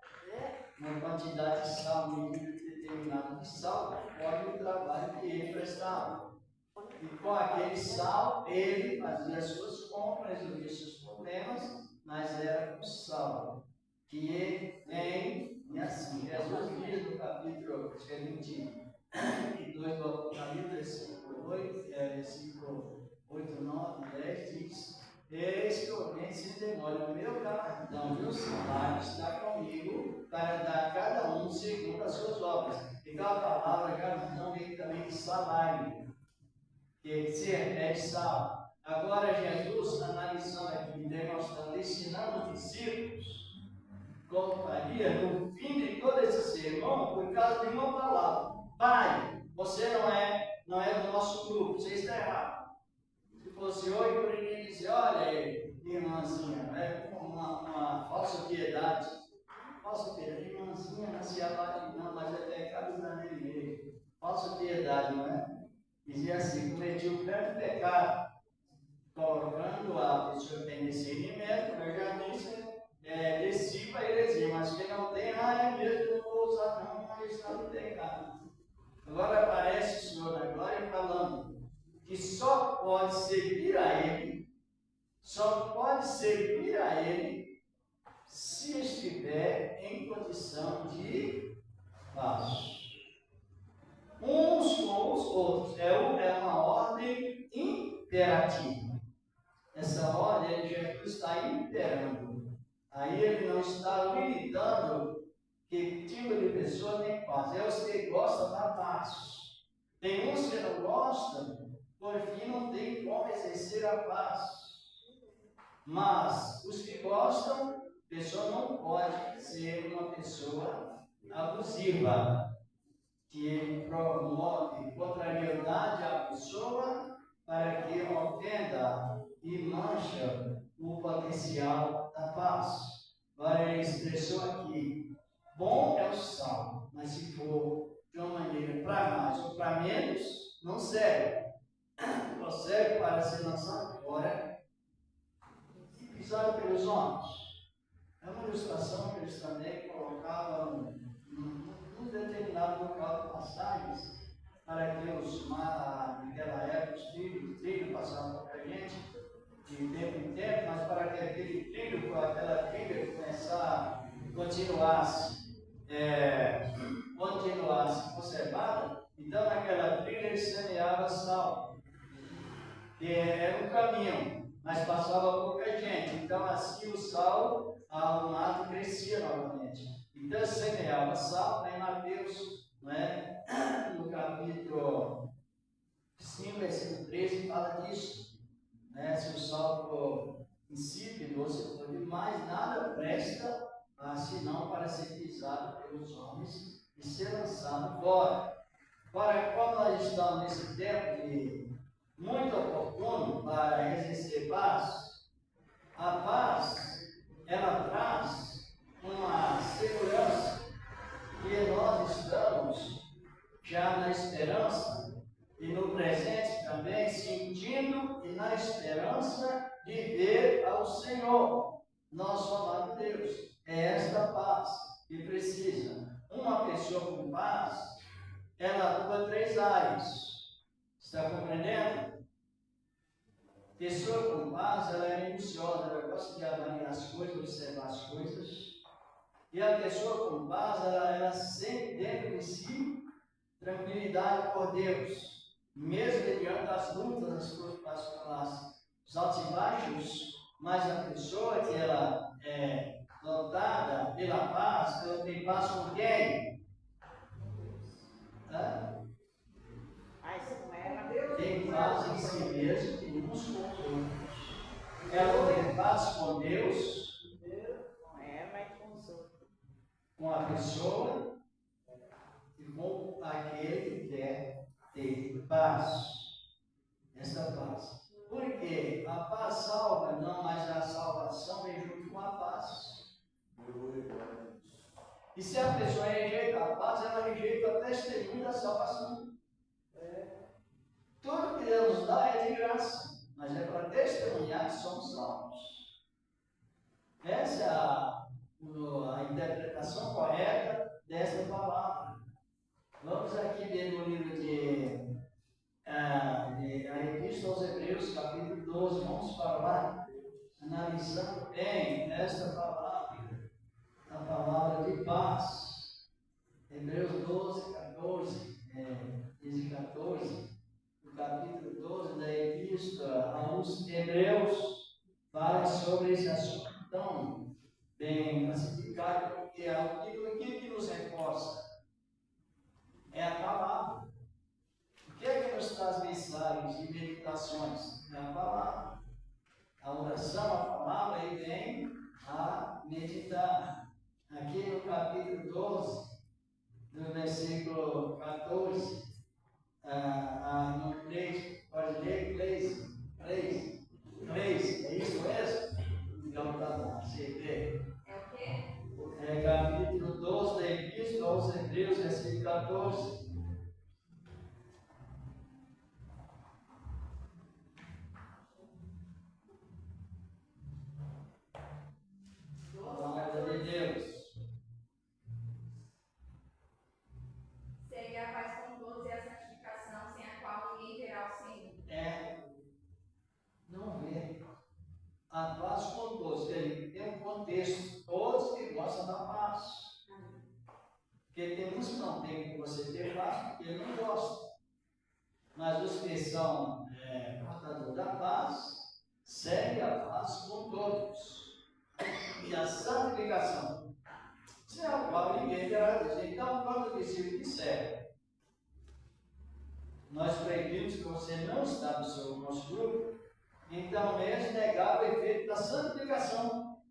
uma quantidade de sal, um medida determinada de sal, conforme o trabalho que ele prestava. E com aquele sal, ele fazia as suas compras, resolvia seus problemas, mas era com sal. Que ele vem, e assim, Jesus diz no capítulo 22 do Apocalipse, versículo 8, 9, 10, diz: eis que eu venho sem demora, o meu galardão, meu salário está comigo, para dar a cada um segundo as suas obras. Então a palavra galardão vem também de salário, que se repete sal. Agora Jesus, analisando aqui, demonstrando, ensinando os discípulos, como faria no fim de todo esse sermão, por causa de uma palavra: Pai, você não é do nosso grupo, você está errado. Se fosse hoje, eu poderia dizer: olha, irmãzinha, é uma falsa piedade. Falsa piedade, irmãzinha, não se abate, não, mas é pecado na nele. Falsa piedade, não é? Dizia assim: cometi o grande pecado, colocando a pessoa que tem discernimento, eu já disse, desci para a heresia, mas quem não tem, é mesmo, não vou usar, não, mas está no pecado. Agora aparece o Senhor na glória falando que só pode servir a Ele se estiver em condição de paz. Uns com os outros. É uma ordem imperativa. Essa ordem, Jesus está imperando. Aí ele não está limitando que tipo de pessoa tem paz. É os que gostam da paz. Tem uns que não gostam, por fim não tem como exercer a paz. Mas os que gostam, a pessoa não pode ser uma pessoa abusiva, que promove contrariedade à pessoa para que ofenda e mancha o potencial da paz. Agora ele expressou aqui: bom é o sal, mas se for de uma maneira para mais ou para menos, não serve. Só serve para ser lançado fora e pisado pelos homens. É uma ilustração que eles também colocavam num determinado local de passagens, para que naquela época os trilhos passavam para a gente de tempo em tempo, mas para que aquele trilho, aquela trilha continuasse conservada, então naquela trilha ele semeava sal, que era um caminho, mas passava pouca gente, então assim o sal, o mato crescia novamente. Então semeava sal, em Mateus, não é? No capítulo 5, versículo 13, fala disso. Né? Se o sal for insípido, ou se for demais, nada presta, senão para ser pisado pelos homens e ser lançado fora. Para como nós estamos nesse tempo muito oportuno para exercer paz, a paz, ela traz uma segurança que nós estamos já na esperança e no presente também sentindo e na esperança de ver ao Senhor, nosso amado Deus. É esta paz que precisa. Uma pessoa com paz, ela atua 3 áreas. Está compreendendo? Pessoa com paz, ela é minuciosa, ela gosta de avaliar as coisas, observar as coisas. E a pessoa com paz, ela sente dentro de si tranquilidade por Deus, mesmo mediante as lutas, as preocupações, os altos e baixos, mas a pessoa que ela é dotada pela paz, ela tem paz com quem? Tem paz em si mesmo e uns com os outros. Ela tem paz com Deus, com a pessoa e com aquele que quer ter paz. Essa paz. Porque a paz salva, não, mas a salvação vem junto com a paz. E se a pessoa rejeita a paz, ela rejeita o testemunho da salvação. Tudo que Deus nos dá é de graça, mas é para testemunhar que somos salvos. Essa é a interpretação correta dessa palavra. Vamos aqui ver no livro a Epístola aos Hebreus, capítulo 12. Vamos falar, analisando bem esta palavra, a palavra de paz. Hebreus 12, 14, 13 e 14. No capítulo 12 da Epístola aos Hebreus, fala sobre esse assunto tão bem classificado, porque é aquilo que nos reforça. É a palavra. O que é que nos traz mensagens e meditações? É a palavra. A oração, a palavra, e vem a meditar. Aqui no capítulo 12, no versículo 14, no 3, pode ler 3, é isso mesmo? Então tá bom, você vê. É o quê? É capítulo 12 da Epístola aos Hebreus, versículo 14. Palavra de Deus. Seria a paz com todos e a santificação, sem a qual ninguém verá o Senhor. Não vê. A paz com todos, ele tem um contexto, todos que gostam da paz. Porque tem uns que não tem que você ter paz, porque ele não gosta. Mas os que são portadores da paz, seguem a paz com todos. E a santificação, sem a qual ninguém terá Deus. Então, quando o discípulo disser, nós proibimos que você não está no seu nosso grupo, então mesmo negar o efeito da santificação.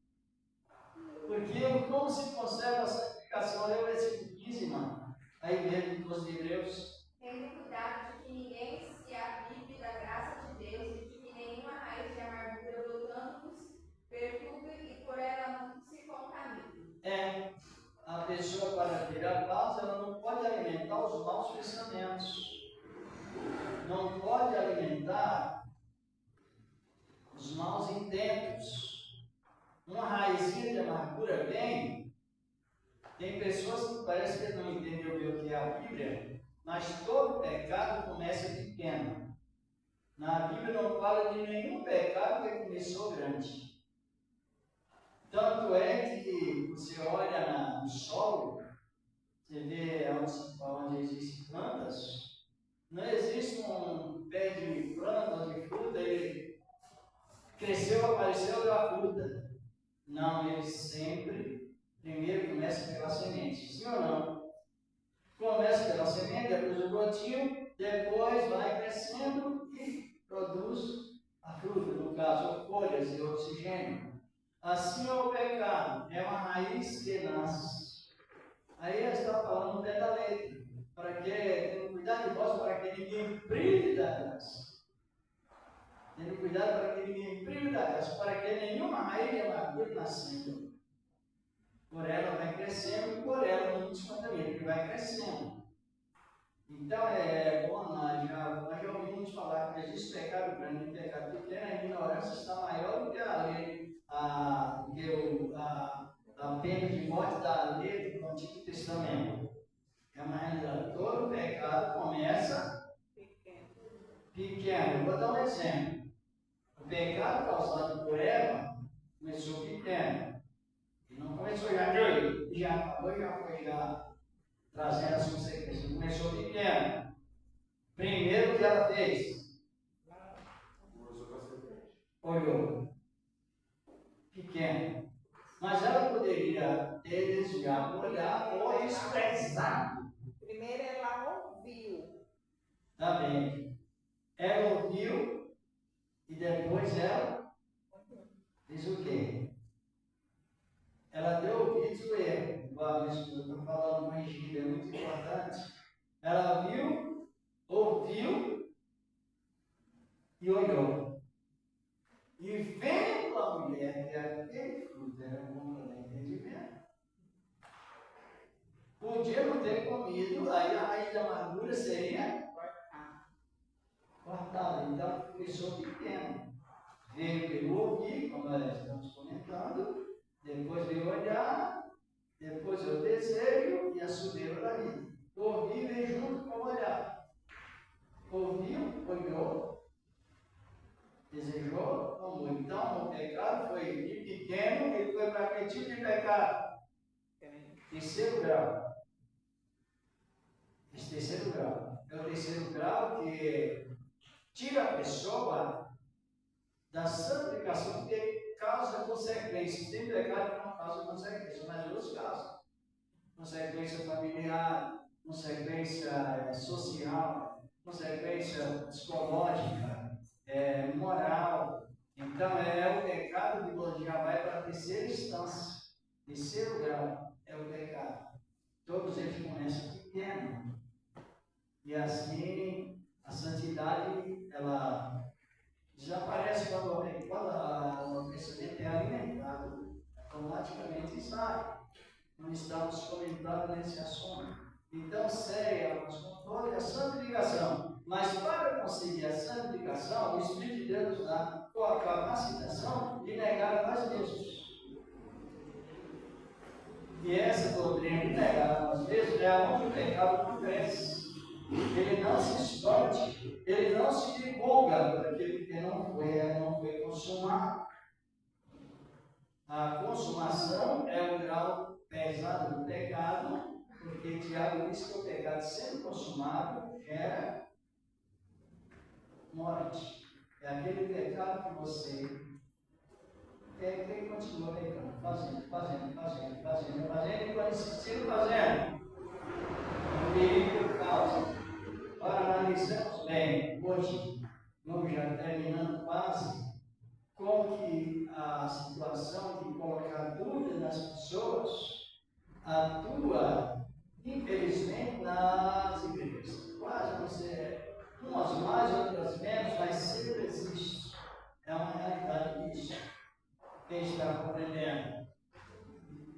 Porque como se conserva a santificação? Olha o versículo 15, irmão. Aí mesmo dos Hebreus. Tendo cuidado de que ninguém se aprive da graça de Deus e de que nenhuma raiz de amargura brotando-nos perturbe e por ela não se contamine. A pessoa para ter a paz, ela não pode alimentar os maus pensamentos. Não pode alimentar os maus intentos. Uma raizinha de amargura vem. Tem pessoas que parece que não entenderam bem o que é a Bíblia, mas todo pecado começa pequeno. Na Bíblia não fala de nenhum pecado que começou grande. Tanto é que você olha no solo, você vê onde existem plantas, não existe um pé de planta ou de fruta, ele cresceu, apareceu, deu a fruta. Não, ele sempre, primeiro começa pela semente, sim ou não? Começa pela semente, depois o brotinho, depois vai crescendo e produz a fruta, no caso, folhas e oxigênio. Assim é o pecado, é uma raiz que nasce. Aí ele está falando no pé da letra, para que tenham cuidado de vós para que ninguém prive da graça. Tendo cuidado para que ninguém prive da graça, para que nenhuma raiz de amargura nascendo. Por ela vai crescendo e por ela não descontamina, porque vai crescendo. Então é bom, nós já ouvimos falar que existe pecado grande e pecado pequeno, a ignorância está maior do que a lei, a pena de morte da lei do Antigo Testamento. É uma realidade. Todo pecado começa pequeno. Vou dar um exemplo. O pecado causado por Eva começou pequeno. E não começou já de hoje. Já acabou, já foi trazendo as consequências. Começou pequeno. Primeiro o que ela fez? Olhou. Pequeno. Mas ela poderia ter desviado o olhar ou desprezado. Primeiro ela ouviu. Tá bem. Ela ouviu e depois ela fez o quê? Ela deu ouvidos ao erro. Igual isso que eu estou falando com Egílio, é muito importante. Ela viu, ouviu e olhou. E vendo a mulher que aquele fruto era bom para entendimento, podia não ter comido, aí a raiz da amargura seria cortada. Então começou pequeno. Veio pelo ouvir, como nós estamos comentando, depois veio olhar, depois o desejo e a sujeira da vida. Ouvir vem junto com o olhar. Ouviu, olhou, desejou, amou. Então o pecado foi de pequeno, ele foi para que tipo de pecado? Terceiro grau. Esse terceiro grau. É o terceiro grau que tira a pessoa da santificação, porque causa consequências. Tem pecado que não causa consequência, mas outros causam. Consequência familiar, consequência social, consequência psicológica, moral. Então é o pecado que já vai para a terceira instância. Terceiro grau é o pecado. Todos eles começam pequeno. E assim a santidade, ela desaparece quando o pensamento é alimentado, automaticamente sai. Não estamos comentando nesse assunto. Então, séria, mas com toda a santificação. Mas para conseguir a santificação, o Espírito de Deus nos dá a capacitação de negar a nós mesmos. E essa doutrina de negar a nós mesmos é onde o pecado não cresce. Ele não se esconde, ele não se divulga por aquilo que não foi consumado. A consumação é o grau pesado do pecado, porque Tiago diz que o pecado sendo consumado gera morte. É aquele pecado que você continua pecando, fazendo, e quando insistindo fazendo, o perigo causa. Ora, analisamos bem hoje, vamos já terminando quase, como que a situação de colocar dúvida nas pessoas atua, infelizmente, nas igrejas. Quase você, umas mais, outras menos, mas sempre existe. É uma realidade disso. Quem está compreendendo?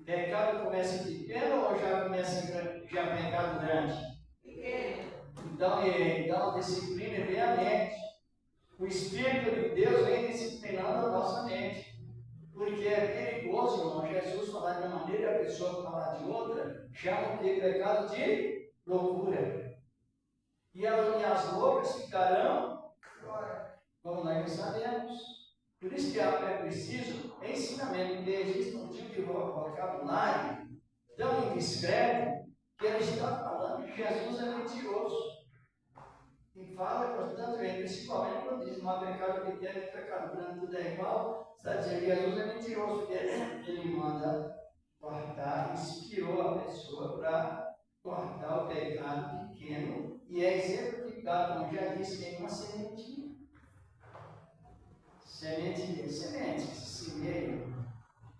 Pecado começa pequeno ou já começa pecado grande? Pequeno. Então disciplina bem a mente. O Espírito de Deus vem disciplinando a nossa mente. Porque é perigoso, irmão, Jesus falar de uma maneira e a pessoa falar de outra, chama de pecado de loucura. E as loucas ficarão fora, como nós já sabemos. Por isso que é preciso ensinamento, porque existe um tipo de vocabulário tão indiscreto que ele está falando que Jesus é mentiroso. E fala constantemente, principalmente quando diz não há pecado pequeno e pecado grande, tudo é igual, está dizendo que Jesus é mentiroso, porque ele manda cortar, inspirou a pessoa para cortar o pecado pequeno e é exemplificado, como já disse, em uma sementinha. Semente que se semeia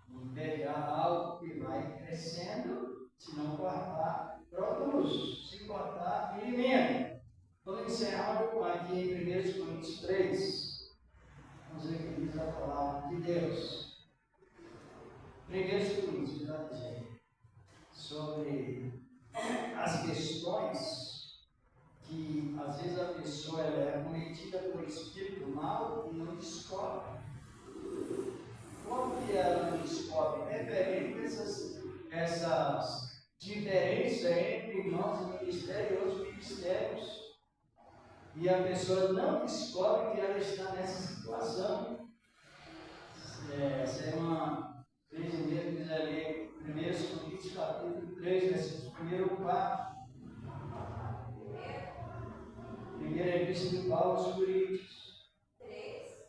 em pegar algo que vai crescendo, se não cortar, produz. Se cortar, elimina. Vamos encerrar aqui em 1 Coríntios 3. Vamos ver o que diz a palavra de Deus. 1 Coríntios, vai dizer sobre as questões que às vezes a pessoa ela é cometida por espírito mal e não descobre. Como que ela não descobre? Referente a essas diferenças entre irmãos e ministérios e ministérios. E a pessoa não descobre que ela está nessa situação. Essa é uma vez mesmo diz ali, 1 Coríntios capítulo 3, versículos 1 ao 4. Primeira epístola de Paulo aos Coríntios. 3.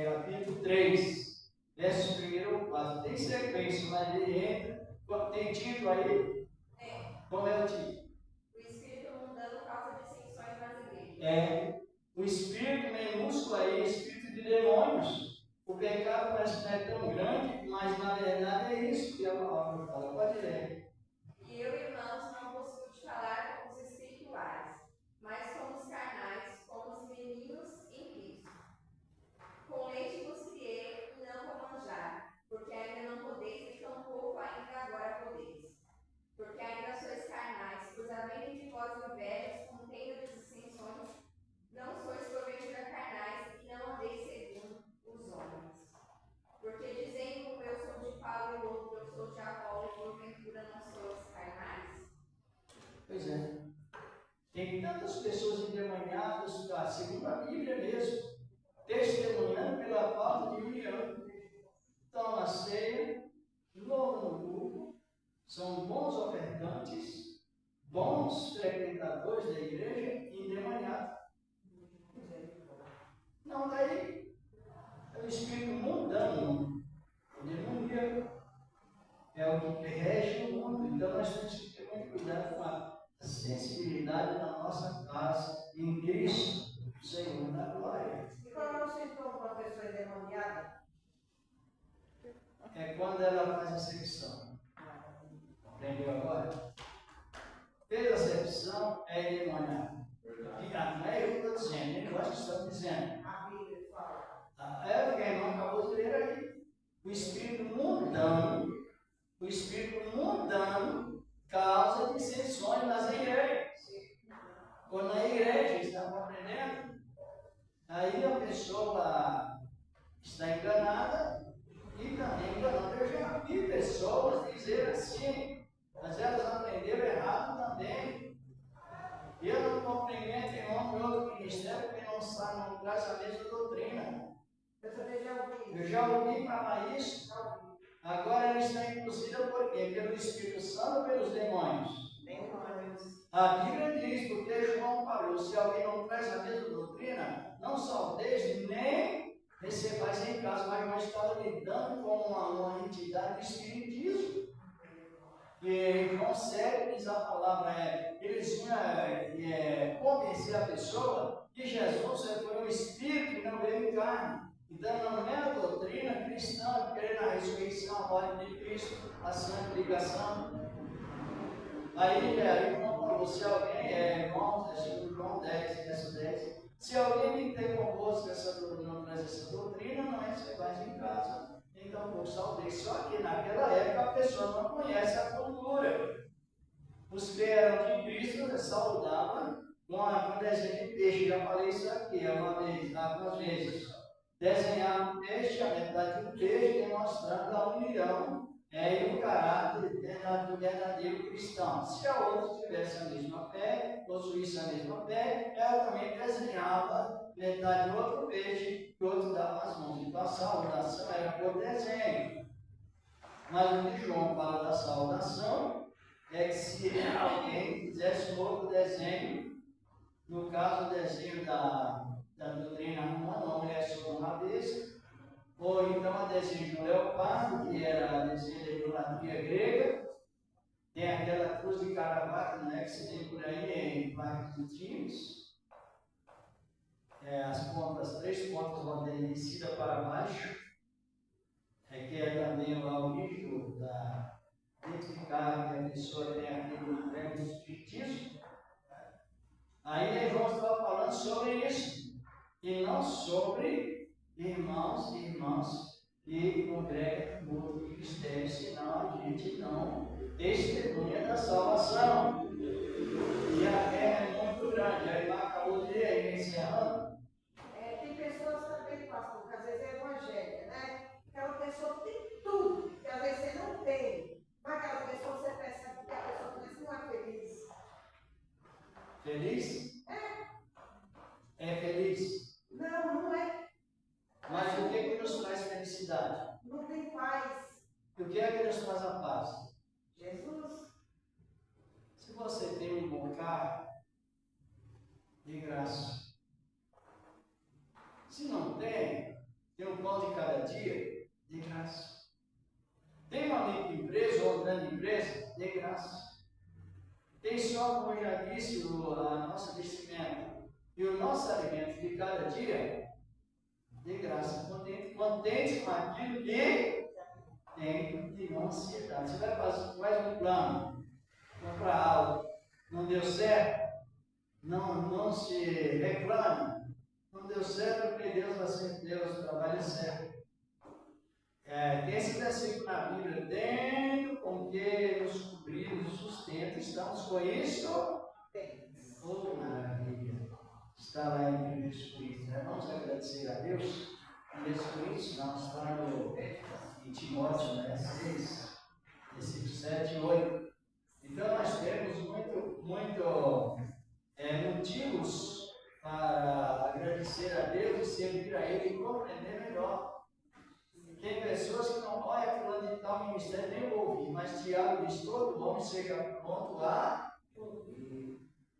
Capítulo 3, versos 1 ao 4. Tem sequência, mas ele entra. Tem título aí? Tem. Como é o título? O espírito mundano causa dissensões nas igrejas. O espírito minúsculo aí, espírito de demônios. O pecado parece que não é tão grande, mas na verdade é isso que a palavra fala. Pode ler. E eu, irmãos, não consigo te falar como os espirituais, mas como os carnais, como os meninos em Cristo. Com leite vos criei e não com manjar, porque ainda não podeis e tampouco ainda agora podeis. Porque ainda sois carnais, pois havendo de vós invejas, contenda de dissensões, não sois porventura carnais e não andeis segundo os homens. Porque dizendo um eu sou de Paulo e o outro eu sou de Apolo, porventura não sois carnais? Pois é. Tem tantas pessoas endemoniadas, segundo a Bíblia mesmo, testemunhando pela falta de união. Estão na ceia, louvam no culto, são bons ofertantes, bons frequentadores da igreja e endemoniados. Não, daí é o espírito mundano, o demoníaco, é o que rege o mundo. Então nós temos que ter muito cuidado com a sensibilidade na nossa casa, em Cristo, o Senhor da glória. E qual é o sintoma para a pessoa endemoniada? É quando ela faz acepção. Entendeu agora? Fez acepção, é endemoniado. E não é eu que estou dizendo, nem nós que estamos dizendo. A Bíblia fala. É o que a irmã acabou de ler aí. O espírito mundano causa dissensões nas igrejas. Quando a igreja está compreendendo, aí a pessoa está enganada e também enganando. Eu já vi pessoas dizer assim, mas elas aprenderam errado também. Eu não cumprimento irmão de outro ministério porque não sabe, não traz a mesma doutrina. Eu também já ouvi. Eu já ouvi falar isso. Agora ela está induzida por quê? Pelo Espírito Santo ou pelos demônios? Demônios. A Bíblia diz, porque João falou, se alguém não traz a mesma doutrina, não salteis nem recebais em casa, mas não estava lidando com uma entidade do espiritismo. E João 7 diz a palavra, eles iam convencer a pessoa que Jesus foi um espírito e não veio em carne. Então não é a doutrina cristã, crer na ressurreição, a morte de Cristo, a santificação. Aí como falou, se alguém João 10, verso 10, se alguém me tem convosco não traz essa doutrina, não é você vai em casa. Então, por salvei. Só que naquela época a pessoa não conhece a cultura. Os que eram de Cristo saudavam com desenho de peixe. Já falei isso aqui algumas vezes. Desenhar um peixe, a metade do peixe, demonstrando a união e o caráter do verdadeiro cristão. Se a outra tivesse a mesma fé, possuísse a mesma fé, ela também desenhava metade do outro peixe e o outro dava as mãos. Então a saudação era por desenho. Mas o que João fala da saudação é que se alguém fizesse um outro desenho, no caso o desenho da doutrina romana, uma mulher sobre uma besta, ou então a desenho de um leopardo, que era a desenho da idolatria grega, tem aquela cruz de Caravaggio, né, que se tem por aí em vários motivos. As três pontas vão descida para baixo, que é também a origem da identificar que a pessoa tem aquele prêmio do espiritismo. Aí João estava falando sobre isso, e não sobre irmãos e irmãs que congregam no ministério, senão a gente não testemunha da salvação. E a guerra é muito grande. Aí lá acabou de ler, aí encerrando. Tem pessoas também, pastor, que às vezes é evangélica, né? Aquela pessoa tem tudo, que às vezes você não tem. Mas aquela pessoa você percebe que a pessoa talvez não é feliz. Feliz? É feliz. Não, não é. Mas o que é que nos traz felicidade? Não tem paz. E o que é que nos traz a paz? Jesus. Se você tem um bom carro, de graça. Se não tem um pão de cada dia, de graça. Tem uma micro empresa ou uma grande empresa, de graça. Tem só, como eu já disse, a nossa vestimenta e o nosso alimento de cada dia, de graça. Contente com aquilo que tem de não ansiedade. Você vai faz um plano, comprar algo, não deu certo, não se reclame, não deu certo porque Deus vai ser Deus, o trabalho é certo. Tem esse versículo na Bíblia, tendo com que nos cobrimos o sustento, estamos com isso? Oh, maravilha! Está lá em 1 Coríntios, né? Vamos agradecer a Deus. 1 Coríntios, não, está em Timóteo, né? 6, versículos 7 e 8. Então nós temos muito motivos para agradecer a Deus e servir a Ele e compreender melhor. Tem pessoas que não olham falando de tal ministério, nem ouvem, mas Tiago diz: todo homem seja pronto a ouvir.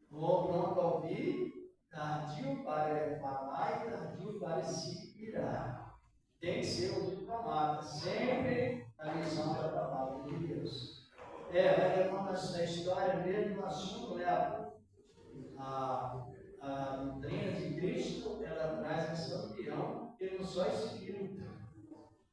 Ou pronto a ouvir, tardio para falar e tardio para se irar. Tem que ser ouvido com amada, sempre a lição da palavra de Deus. Vai levando essa história mesmo no assunto, né? A doutrina de Cristo, ela traz essa união pelo só Espírito.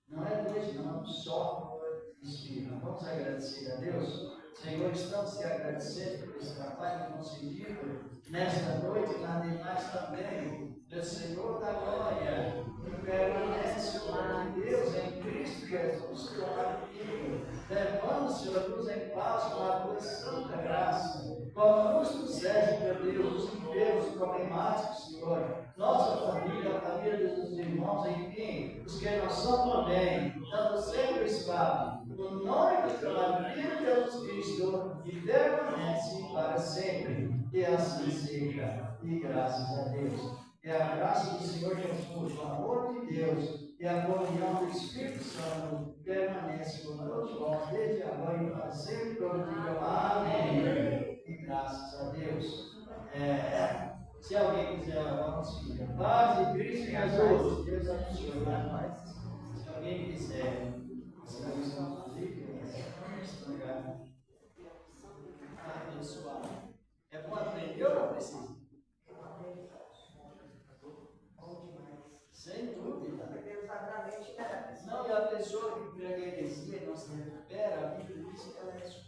Não é dois, não, só Espírito. Vamos agradecer a Deus. Senhor, estamos te agradecendo por esse trabalho concedido nesta noite, nas demais também. Meu Senhor da glória, permanece o nome de Deus em Cristo Jesus, teu amigo. Levando, Senhor, nos em paz com a tua santa graça. Como nos serve, meu Deus, os enfermos problemáticos, Senhor. Nossa família, a família dos irmãos, enfim, os que não são também, dando sempre escape. No nome do teu amigo Jesus Cristo, que permanece para sempre. E assim seja. E graças a Deus. Que a graça do Senhor Jesus, o amor de Deus e a comunhão do Espírito Santo permanece com todos nós, desde agora e para sempre. Todo dia. Amém. E graças a Deus. Se alguém quiser, vamos filha. Paz de Cristo Jesus. Deus abençoe. Se alguém quiser, abençoado. É bom aprender ou não precisa? Sem dúvida. Não, e a pessoa que prega a heresia não se recupera, a Bíblia diz que ela é